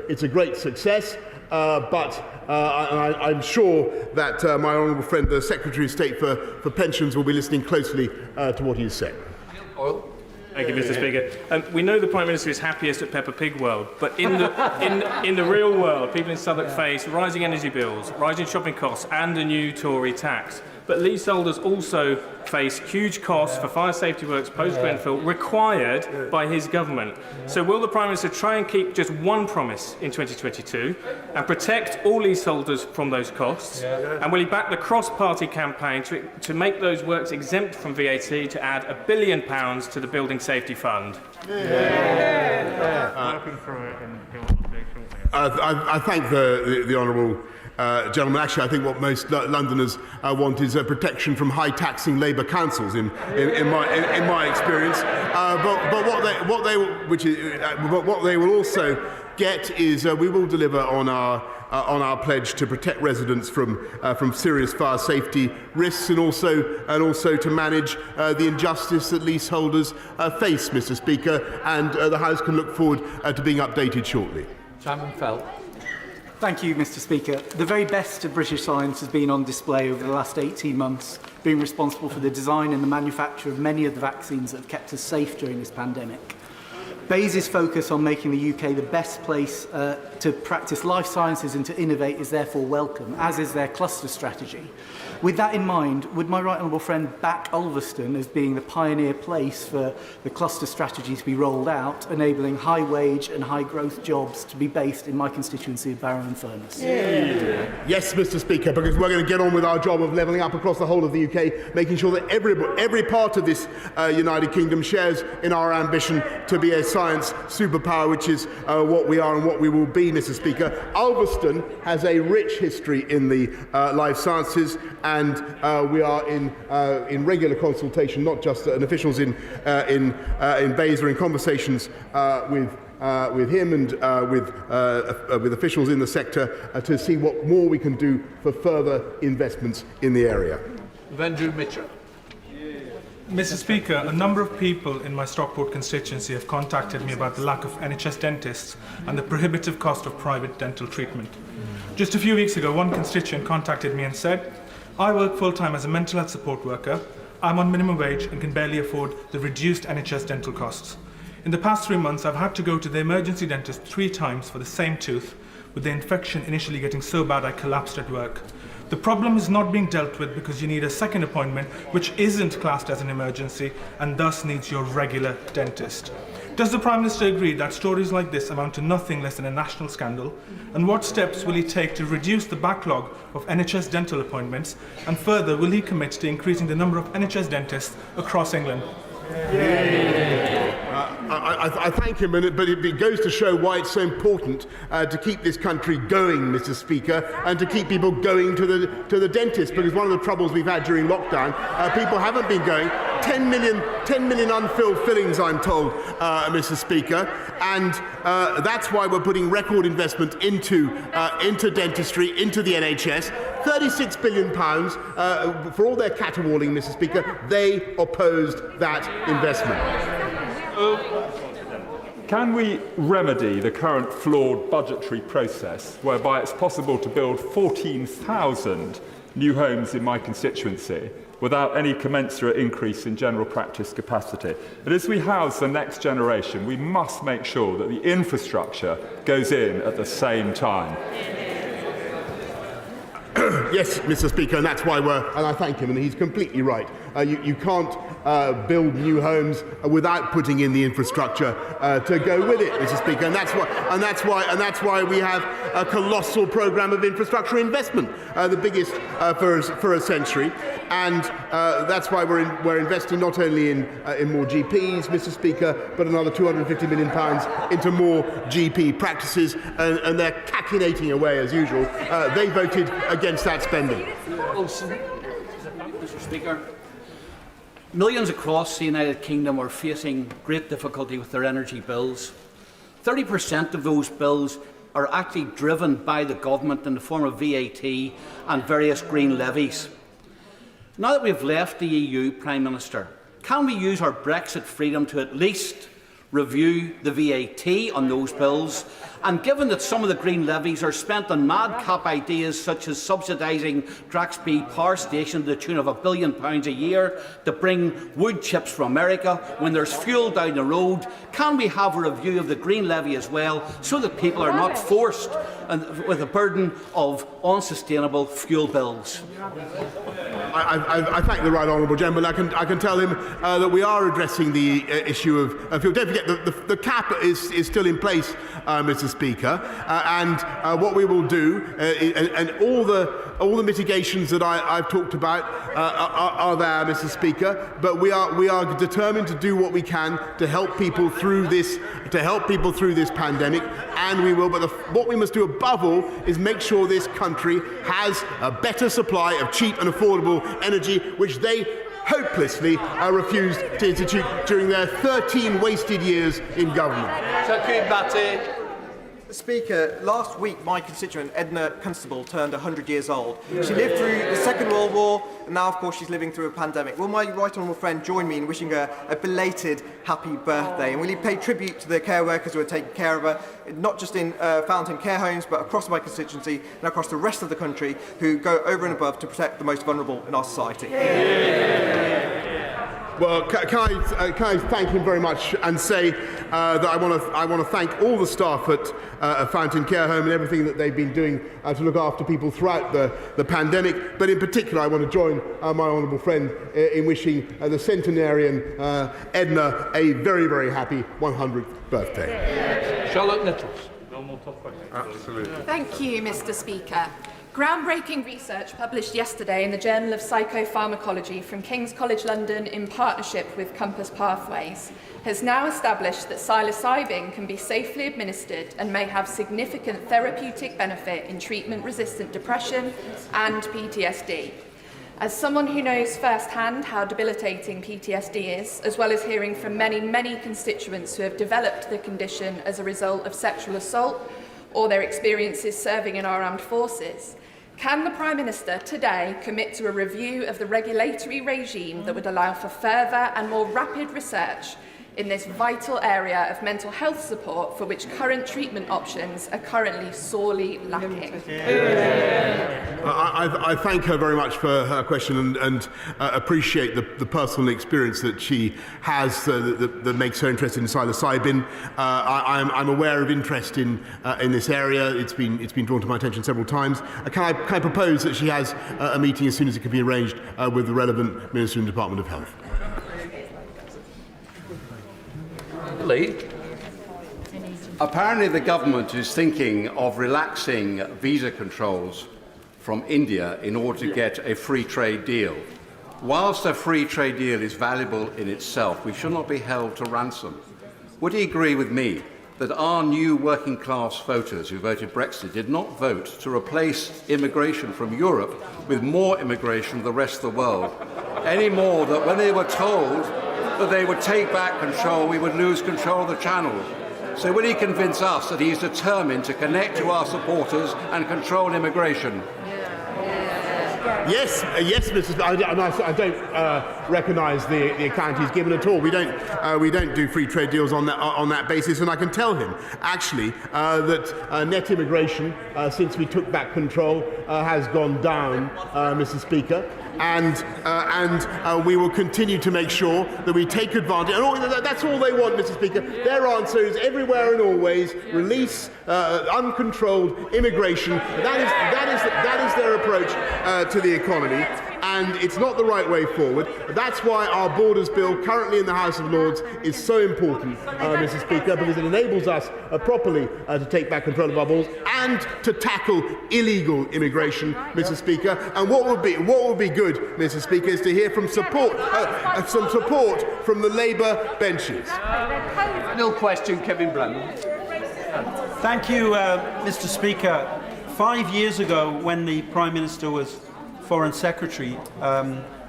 it's a great success. But I'm sure that my honourable friend, the Secretary of State for Pensions, will be listening closely to what he has said. Thank you, Mr. Speaker. We know the Prime Minister is happiest at Peppa Pig World, but in the real world, people in Southwark face rising energy bills, rising shopping costs and a new Tory tax. but leaseholders also face huge costs for fire safety works post-Grenfell required by his government. So will the Prime Minister try and keep just one promise in 2022 and protect all leaseholders from those costs? And will he back the cross-party campaign to make those works exempt from VAT to add £1 billion to the Building Safety Fund? I thank the honourable gentleman. Actually, I think what most Londoners want is protection from high-taxing Labour councils, in my experience. But what they will also get is we will deliver on our pledge to protect residents from serious fire safety risks, and also to manage the injustice that leaseholders face, Mr. Speaker. And the House can look forward to being updated shortly. Simon Felt. Thank you, Mr. Speaker. The very best of British science has been on display over the last 18 months, being responsible for the design and the manufacture of many of the vaccines that have kept us safe during this pandemic. BEIS's focus on making the UK the best place to practice life sciences and to innovate is therefore welcome, as is their cluster strategy. With that in mind, would my right honourable friend back Ulverston as being the pioneer place for the cluster strategy to be rolled out, enabling high wage and high growth jobs to be based in my constituency of Barrow-in-Furness? Yes, Mr. Speaker, because we're going to get on with our job of levelling up across the whole of the UK, making sure that every part of this United Kingdom shares in our ambition to be a science superpower, which is what we are and what we will be, Mr. Speaker. Ulverston has a rich history in the life sciences, and we are in regular consultation, not just officials in BEIS, are in conversations with him and with officials in the sector to see what more we can do for further investments in the area. Andrew Mitchell. Mr. Speaker, a number of people in my Stockport constituency have contacted me about the lack of NHS dentists and the prohibitive cost of private dental treatment. Just a few weeks ago, one constituent contacted me and said, "I work full-time as a mental health support worker. I'm on minimum wage and can barely afford the reduced NHS dental costs. In the past 3 months, I've had to go to the emergency dentist 3 times for the same tooth, with the infection initially getting so bad I collapsed at work. The problem is not being dealt with because you need a second appointment, which isn't classed as an emergency and thus needs your regular dentist. Does the Prime Minister agree that stories like this amount to nothing less than a national scandal? And what steps will he take to reduce the backlog of NHS dental appointments? And further, will he commit to increasing the number of NHS dentists across England?" I thank him, but it goes to show why it's so important to keep this country going, Mr. Speaker, and to keep people going to the dentist, because one of the troubles we've had during lockdown, people haven't been going. 10 million unfilled fillings, I'm told, Mr. Speaker, and that's why we're putting record investment into dentistry, into the NHS. £36 billion for all their caterwauling, Mr. Speaker. They opposed that investment. Can we remedy the current flawed budgetary process whereby it's possible to build 14,000 new homes in my constituency without any commensurate increase in general practice capacity? But as we house the next generation, we must make sure that the infrastructure goes in at the same time. Yes, Mr. Speaker, and that's why and I thank him, and he's completely right. You can't build new homes without putting in the infrastructure to go with it, Mr. Speaker, and that's why we have a colossal programme of infrastructure investment, the biggest for a century, and that's why we're investing not only in more GPs, Mr. Speaker, but another £250 million into more GP practices, and they're cachinnating away as usual. They voted against that spending. Mr. Speaker. Millions across the United Kingdom are facing great difficulty with their energy bills. 30% of those bills are actually driven by the government in the form of VAT and various green levies. Now that we've left the EU, Prime Minister, can we use our Brexit freedom to at least review the VAT on those bills, and given that some of the green levies are spent on madcap ideas such as subsidising Draxby Power Station to the tune of £1 billion a year to bring wood chips from America when there's fuel down the road, can we have a review of the green levy as well, so that people are not forced with a burden of unsustainable fuel bills? I thank the right honourable gentleman. I can tell him that we are addressing the issue of fuel. Don't forget the cap is still in place, Mr. Speaker, and what we will do, and all the mitigations that I've talked about are there, Mr. Speaker. But we are determined to do what we can to help people through this pandemic, and we will. But what we must do above all is make sure this country has a better supply of cheap and affordable energy, which they hopelessly refused to institute during their 13 wasted years in government. Speaker, last week my constituent Edna Constable turned 100 years old. She lived through the Second World War, and now of course she's living through a pandemic. Will my right honourable friend join me in wishing her a belated happy birthday? And will he pay tribute to the care workers who are taking care of her, not just in Fountain care homes, but across my constituency and across the rest of the country, who go over and above to protect the most vulnerable in our society? Well, can I thank him very much and say that I want to thank all the staff at Fountain Care Home and everything that they've been doing to look after people throughout the pandemic. But in particular, I want to join my honourable friend in wishing the centenarian Edna a very, very happy 100th birthday. Charlotte Nettles. Absolutely. Thank you, Mr. Speaker. Groundbreaking research published yesterday in the Journal of Psychopharmacology from King's College London in partnership with Compass Pathways has now established that psilocybin can be safely administered and may have significant therapeutic benefit in treatment-resistant depression and PTSD. As someone who knows firsthand how debilitating PTSD is, as well as hearing from many, many constituents who have developed the condition as a result of sexual assault or their experiences serving in our armed forces, can the Prime Minister today commit to a review of the regulatory regime that would allow for further and more rapid research in this vital area of mental health support for which current treatment options are currently sorely lacking? I thank her very much for her question and appreciate the personal experience that she has that makes her interested in psilocybin. I'm aware of interest in this area. It's been drawn to my attention several times. Can I propose that she has a meeting as soon as it can be arranged with the relevant Minister in the Department of Health? Lee. Apparently the government is thinking of relaxing visa controls from India in order to get a free trade deal. Whilst a free trade deal is valuable in itself, we should not be held to ransom. Would he agree with me that our new working class voters who voted Brexit did not vote to replace immigration from Europe with more immigration from the rest of the world, any more that when they were told that they would take back control, we would lose control of the channel? So will he convince us that he's determined to connect to our supporters and control immigration? Yes, Mr. I don't recognise the account he's given at all. We don't do free trade deals on that basis, and I can tell him actually that net immigration since we took back control has gone down, Mr. Speaker. And we will continue to make sure that we take advantage. And that's all they want, Mr. Speaker. Their answer is everywhere and always release uncontrolled immigration. That is their approach to the economy. And it's not the right way forward. That's why our Borders Bill, currently in the House of Lords, is so important, Mr. Speaker, because it enables us properly to take back control of our borders and to tackle illegal immigration, Mr. Speaker. And what would be good, Mr. Speaker, is to hear from some support from the Labour benches. No question, Kevin Brennan. Thank you, Mr. Speaker. 5 years ago, when the Prime Minister was Foreign Secretary,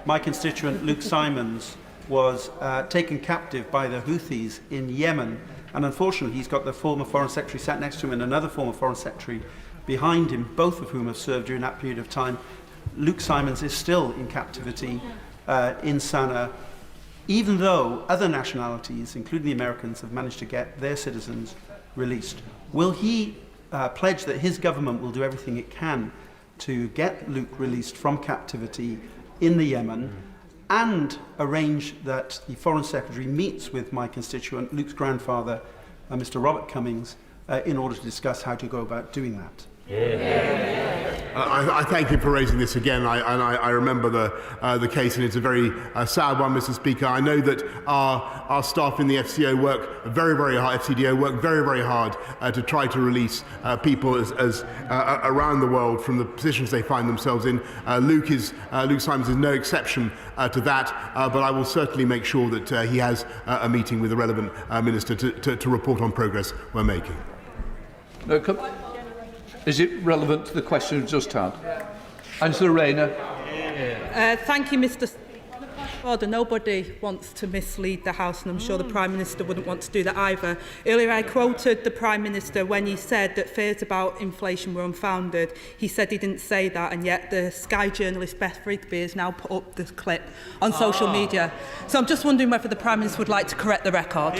my constituent Luke Simons was taken captive by the Houthis in Yemen, and unfortunately he's got the former Foreign Secretary sat next to him and another former Foreign Secretary behind him, both of whom have served during that period of time. Luke Simons is still in captivity in Sana'a. even though other nationalities, including the Americans, have managed to get their citizens released. Will he pledge that his government will do everything it can to get Luke released from captivity in the Yemen, and arrange that the Foreign Secretary meets with my constituent, Luke's grandfather, Mr. Robert Cummings, in order to discuss how to go about doing that? I thank him for raising this again. I remember the case, and it's a very sad one, Mr. Speaker. I know that our staff in the FCO work very hard. FCDO work very hard to try to release people as around the world from the positions they find themselves in. Luke Simons is no exception to that. But I will certainly make sure that he has a meeting with the relevant minister to report on progress we're making. Is it relevant to the question we've just had? Angela Rayner. Thank you, Mr. Order. Nobody wants to mislead the House, and I'm sure the Prime Minister wouldn't want to do that either. Earlier I quoted the Prime Minister when he said that fears about inflation were unfounded. He said he didn't say that, and yet the Sky journalist Beth Rigby has now put up this clip on social media. So I'm just wondering whether the Prime Minister would like to correct the record.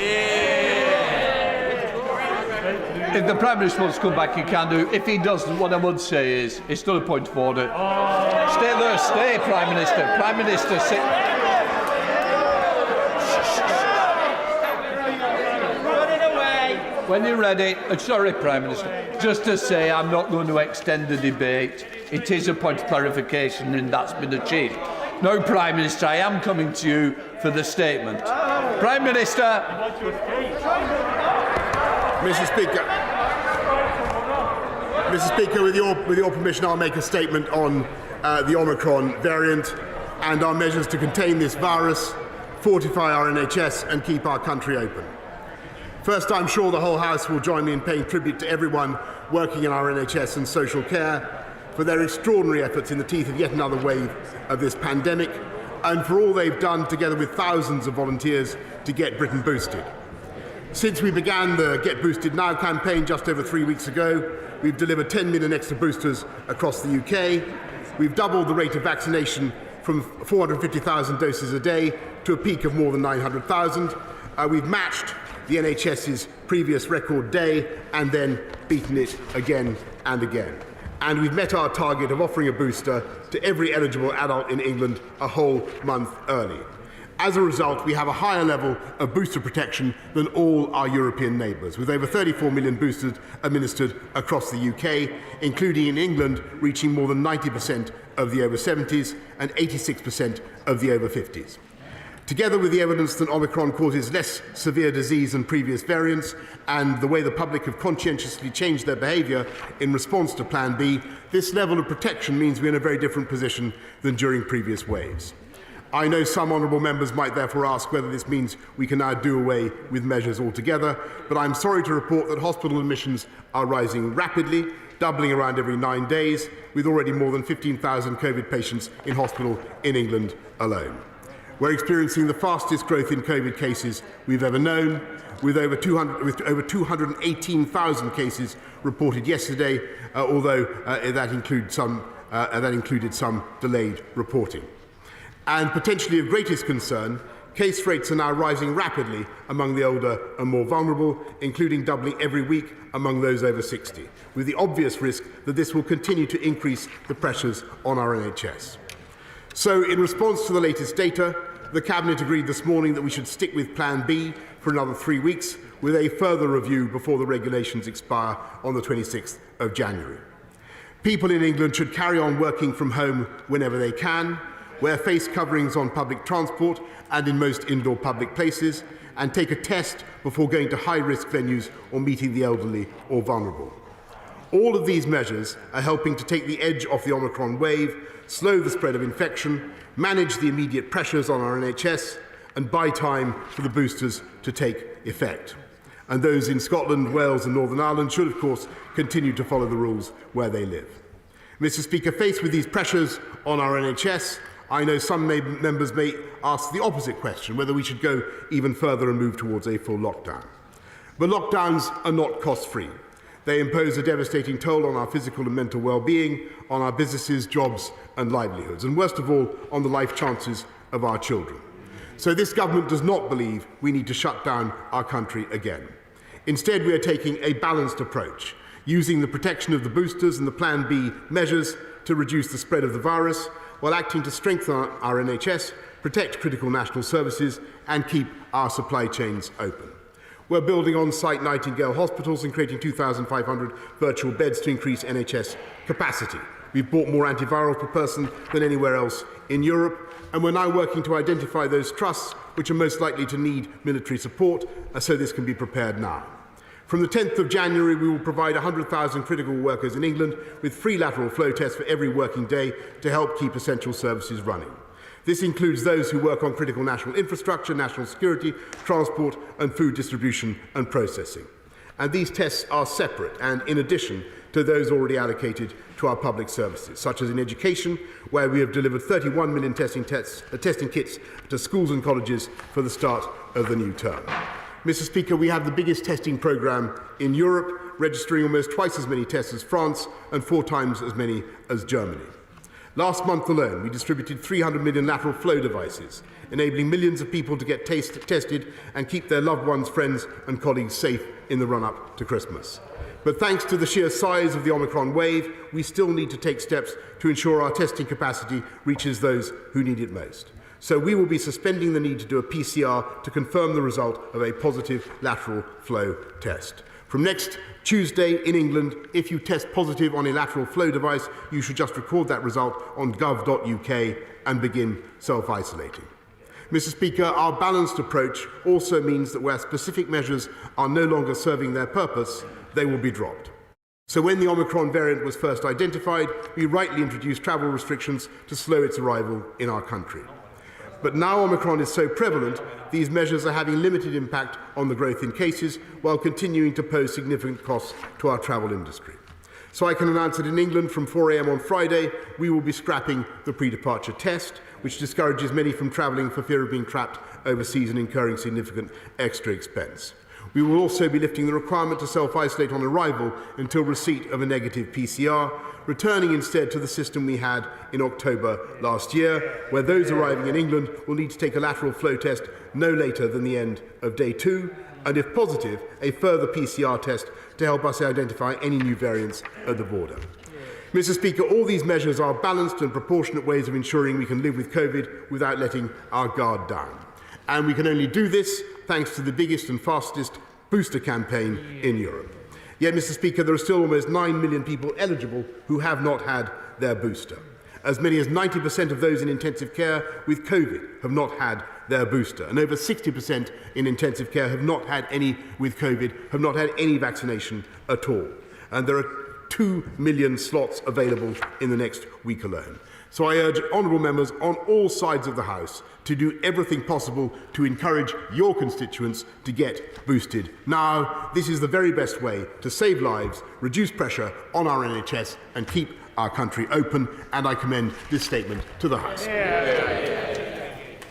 If the Prime Minister wants to come back, he can do. If he doesn't, what I would say is, it's not a point of order. Stay there, stay, Prime Minister. Prime Minister, sit. When you're ready, sorry, Prime Minister, just to say I'm not going to extend the debate. It is a point of clarification, and that's been achieved. No, Prime Minister, I am coming to you for the statement. Prime Minister. Mr. Speaker, with your permission, I'll make a statement on the Omicron variant and our measures to contain this virus, fortify our NHS and keep our country open. First, I'm sure the whole House will join me in paying tribute to everyone working in our NHS and social care for their extraordinary efforts in the teeth of yet another wave of this pandemic, and for all they've done together with thousands of volunteers to get Britain boosted. Since we began the Get Boosted Now campaign just over 3 weeks ago, we've delivered 10 million extra boosters across the UK. We've doubled the rate of vaccination from 450,000 doses a day to a peak of more than 900,000. We've matched the NHS's previous record day and then beaten it again and again. And we've met our target of offering a booster to every eligible adult in England a whole month early. As a result, we have a higher level of booster protection than all our European neighbours, with over 34 million boosters administered across the UK, including in England, reaching more than 90% of the over 70s and 86% of the over 50s. Together with the evidence that Omicron causes less severe disease than previous variants, and the way the public have conscientiously changed their behaviour in response to Plan B, this level of protection means we're in a very different position than during previous waves. I know some honourable members might therefore ask whether this means we can now do away with measures altogether, but I'm sorry to report that hospital admissions are rising rapidly, doubling around every 9 days, with already more than 15,000 COVID patients in hospital in England alone. We're experiencing the fastest growth in COVID cases we've ever known, with over 218,000 cases reported yesterday, although that included some delayed reporting. And potentially of greatest concern, case rates are now rising rapidly among the older and more vulnerable, including doubling every week among those over 60, with the obvious risk that this will continue to increase the pressures on our NHS. So, in response to the latest data, the Cabinet agreed this morning that we should stick with Plan B for another 3 weeks, with a further review before the regulations expire on the 26th of January. People in England should carry on working from home whenever they can, wear face coverings on public transport and in most indoor public places, and take a test before going to high-risk venues or meeting the elderly or vulnerable. All of these measures are helping to take the edge off the Omicron wave, slow the spread of infection, manage the immediate pressures on our NHS, and buy time for the boosters to take effect. And those in Scotland, Wales and Northern Ireland should, of course, continue to follow the rules where they live. Mr. Speaker, faced with these pressures on our NHS, I know some members may ask the opposite question, whether we should go even further and move towards a full lockdown. But lockdowns are not cost-free. They impose a devastating toll on our physical and mental well-being, on our businesses, jobs and livelihoods, and worst of all, on the life chances of our children. So this government does not believe we need to shut down our country again. Instead, we are taking a balanced approach, using the protection of the boosters and the Plan B measures to reduce the spread of the virus, while acting to strengthen our NHS, protect critical national services and keep our supply chains open. We're building on-site Nightingale hospitals and creating 2,500 virtual beds to increase NHS capacity. We've bought more antivirals per person than anywhere else in Europe, and we're now working to identify those trusts which are most likely to need military support, so this can be prepared now. From the 10th of January, we will provide 100,000 critical workers in England with free lateral flow tests for every working day to help keep essential services running. This includes those who work on critical national infrastructure, national security, transport and food distribution and processing. And these tests are separate and in addition to those already allocated to our public services, such as in education, where we have delivered 31 million testing kits to schools and colleges for the start of the new term. Mr. Speaker, we have the biggest testing programme in Europe, registering almost twice as many tests as France and 4 times as many as Germany. Last month alone, we distributed 300 million lateral flow devices, enabling millions of people to get tested and keep their loved ones, friends and colleagues safe in the run-up to Christmas. But thanks to the sheer size of the Omicron wave, we still need to take steps to ensure our testing capacity reaches those who need it most. So we will be suspending the need to do a PCR to confirm the result of a positive lateral flow test. From next Tuesday in England, if you test positive on a lateral flow device, you should just record that result on gov.uk and begin self-isolating. Mr. Speaker, our balanced approach also means that where specific measures are no longer serving their purpose, they will be dropped. So when the Omicron variant was first identified, we rightly introduced travel restrictions to slow its arrival in our country. But now Omicron is so prevalent, these measures are having limited impact on the growth in cases while continuing to pose significant costs to our travel industry. So I can announce that in England from 4 a.m. on Friday, we will be scrapping the pre-departure test, which discourages many from travelling for fear of being trapped overseas and incurring significant extra expense. We will also be lifting the requirement to self-isolate on arrival until receipt of a negative PCR, returning instead to the system we had in October last year, where those arriving in England will need to take a lateral flow test no later than the end of day 2, and if positive, a further PCR test to help us identify any new variants at the border. Mr. Speaker, all these measures are balanced and proportionate ways of ensuring we can live with COVID without letting our guard down. And we can only do this thanks to the biggest and fastest booster campaign in Europe. Yet, Mr. Speaker, there are still almost 9 million people eligible who have not had their booster. As many as 90% of those in intensive care with COVID have not had their booster, and over 60% in intensive care have not had any with COVID, have not had any vaccination at all. And there are 2 million slots available in the next week alone. So I urge honourable members on all sides of the House to do everything possible to encourage your constituents to get boosted now. This is the very best way to save lives, reduce pressure on our NHS and keep our country open, and I commend this statement to the House.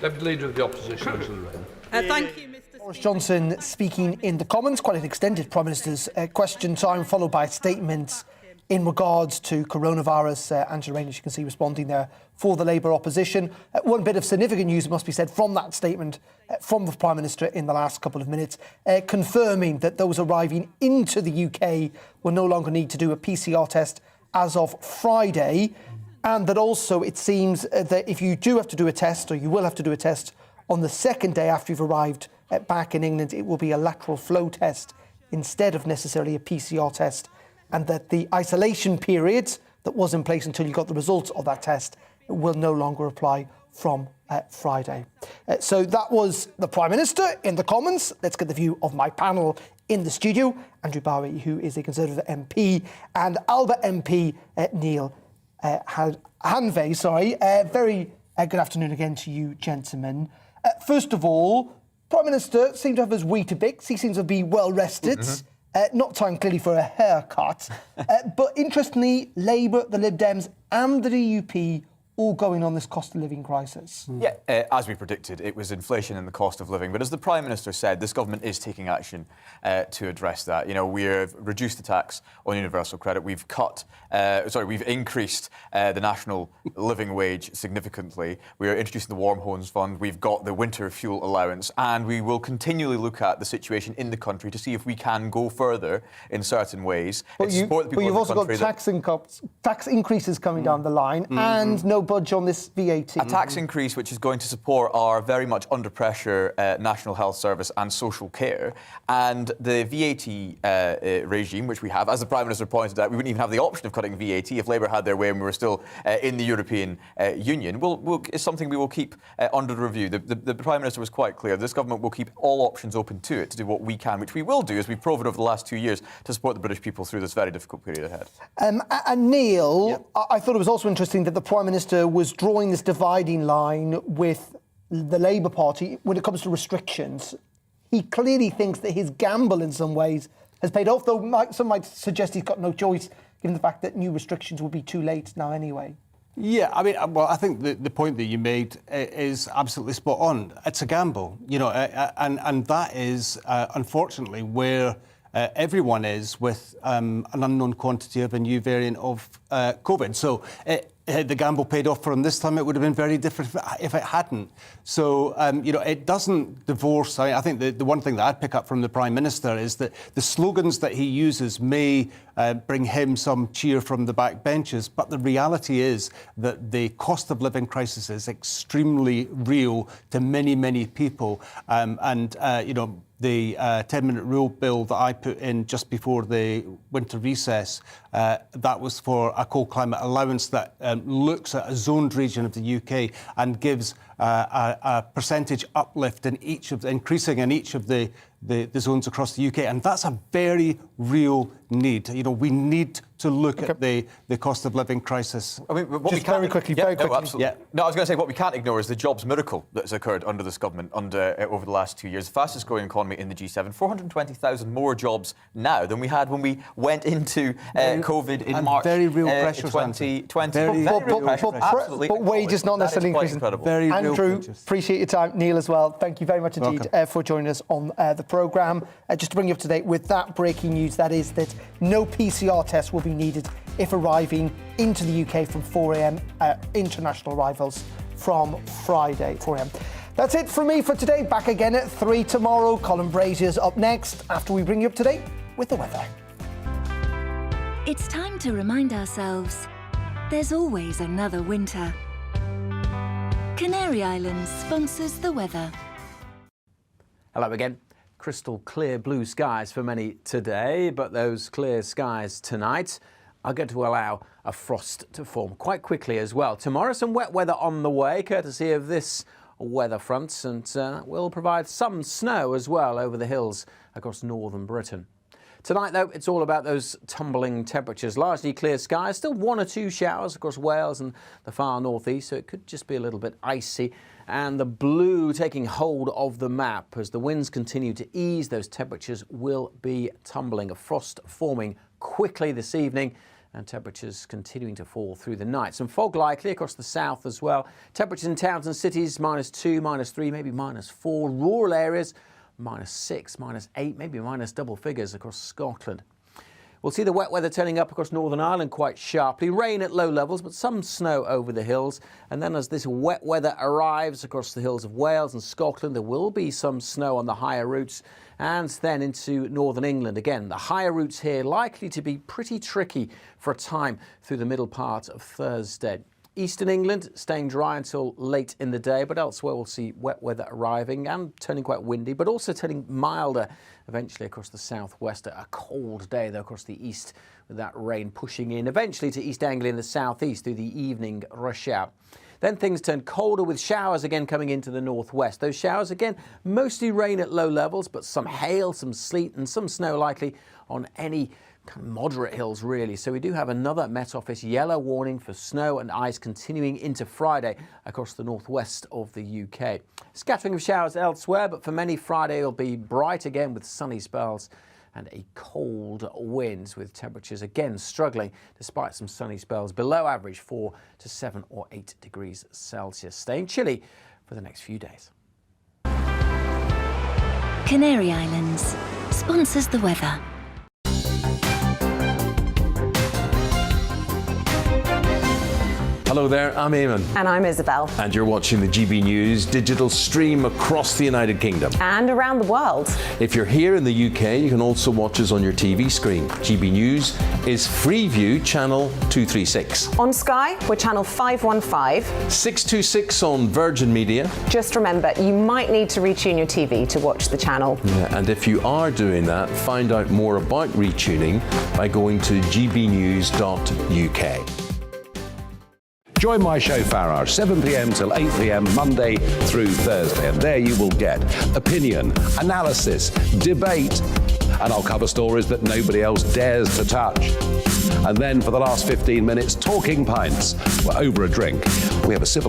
Deputy Leader of the Opposition. Thank you, Mr. Boris Johnson speaking in the Commons, quite an extended Prime Minister's question time, followed by statements in regards to coronavirus. Angela Rayner, as you can see, responding there for the Labour opposition. One bit of significant news, must be said, from that statement from the Prime Minister in the last couple of minutes, confirming that those arriving into the UK will no longer need to do a PCR test as of Friday, and that also it seems that if you do have to do a test, or you will have to do a test on the second day after you've arrived back in England, it will be a lateral flow test instead of necessarily a PCR test, and that the isolation period that was in place until you got the results of that test will no longer apply from Friday. So that was the Prime Minister in the Commons. Let's get the view of my panel in the studio. Andrew Bowie, who is a Conservative MP, and Alba MP Neil Hanvey. Very good afternoon again to you, gentlemen. First of all, Prime Minister seemed to have his Weetabix. He seems to be well rested. Not time clearly for a haircut. But interestingly, Labour, the Lib Dems and the DUP all going on this cost of living crisis? Yeah, as we predicted, it was inflation and the cost of living. But as the Prime Minister said, this government is taking action to address that. You know, we've reduced the tax on universal credit. We've we've increased the national living wage significantly. We are introducing the Warm Homes Fund. We've got the winter fuel allowance, and we will continually look at the situation in the country to see if we can go further in certain ways. But you've also got tax increases coming down the line, and no budge on this VAT. A tax increase which is going to support our very much under pressure National Health Service and social care, and the VAT regime which we have, as the Prime Minister pointed out, we wouldn't even have the option of cutting VAT if Labour had their way and we were still in the European Union. Is something we will keep under review. The Prime Minister was quite clear. This government will keep all options open to it to do what we can, which we will do, as we've proven over the last 2 years, to support the British people through this very difficult period ahead. And Neil, I thought it was also interesting that the Prime Minister was drawing this dividing line with the Labour Party when it comes to restrictions. He clearly thinks that his gamble in some ways has paid off, though some might suggest he's got no choice, given the fact that new restrictions will be too late now anyway. Yeah, I mean, well, I think the point that you made is absolutely spot on. It's a gamble, you know, and that is, unfortunately, where everyone is with an unknown quantity of a new variant of COVID. So the gamble paid off for him this time. It would have been very different if it hadn't. So, you know, it doesn't divorce. I think the one thing that I'd pick up from the Prime Minister is that the slogans that he uses may bring him some cheer from the backbenches, but the reality is that the cost of living crisis is extremely real to many, many people. You know, the 10-minute rule bill that I put in just before the winter recess, that was for a cold climate allowance that looks at a zoned region of the UK and gives a percentage uplift in increasing in each of the zones across the UK. And that's a very real need. You know, we need to look at the cost of living crisis. I mean, very quickly. No, absolutely. Yeah. No, I was going to say what we can't ignore is the jobs miracle that has occurred under this government over the last 2 years. The fastest growing economy in the G7, 420,000 more jobs now than we had when we went into COVID in March. Very real pressure. 2020. But wages not necessarily increasing. Andrew, appreciate your time. Neil as well. Thank you very much indeed for joining us on the programme. Just to bring you up to date with that breaking news, that is that no PCR test will be needed if arriving into the UK from 4 a.m. International arrivals from Friday, 4 a.m. That's it from me for today. Back again at 3 tomorrow. Colin Brazier's up next after we bring you up to date with the weather. It's time to remind ourselves there's always another winter. Canary Islands sponsors the weather. Hello again. Crystal clear blue skies for many today, but those clear skies tonight are going to allow a frost to form quite quickly as well. Tomorrow, some wet weather on the way, courtesy of this weather front, and will provide some snow as well over the hills across northern Britain. Tonight, though, it's all about those tumbling temperatures. Largely clear skies, still 1 or 2 showers across Wales and the far northeast, so it could just be a little bit icy. And the blue taking hold of the map as the winds continue to ease, those temperatures will be tumbling. A frost forming quickly this evening and temperatures continuing to fall through the night. Some fog likely across the south as well. Temperatures in towns and cities -2, -3, maybe -4. Rural areas -6, -8, maybe minus double figures across Scotland. We'll see the wet weather turning up across Northern Ireland quite sharply. Rain at low levels, but some snow over the hills. And then as this wet weather arrives across the hills of Wales and Scotland, there will be some snow on the higher routes and then into northern England. Again, the higher routes here likely to be pretty tricky for a time through the middle part of Thursday. Eastern England staying dry until late in the day, but elsewhere we'll see wet weather arriving and turning quite windy, but also turning milder eventually across the southwest. A cold day though across the east with that rain pushing in eventually to East Anglia in the southeast through the evening rush hour. Then things turn colder with showers again coming into the northwest. Those showers again mostly rain at low levels, but some hail, some sleet and some snow likely on any kind of moderate hills really. So we do have another Met Office yellow warning for snow and ice continuing into Friday across the northwest of the UK. Scattering of showers elsewhere, but for many Friday will be bright again with sunny spells and a cold wind, with temperatures again struggling despite some sunny spells below average, 4 to 7 or 8 degrees Celsius. Staying chilly for the next few days. Canary Islands sponsors the weather. Hello there, I'm Eamon. And I'm Isabel. And you're watching the GB News digital stream across the United Kingdom. And around the world. If you're here in the UK, you can also watch us on your TV screen. GB News is Freeview channel 236. On Sky, we're channel 515. 626 on Virgin Media. Just remember, you might need to retune your TV to watch the channel. Yeah, and if you are doing that, find out more about retuning by going to gbnews.uk. Join my show Farrar, 7 p.m. till 8 p.m. Monday through Thursday, and there you will get opinion, analysis, debate, and I'll cover stories that nobody else dares to touch. And then for the last 15 minutes, talking pints. We're over a drink. We have a civilized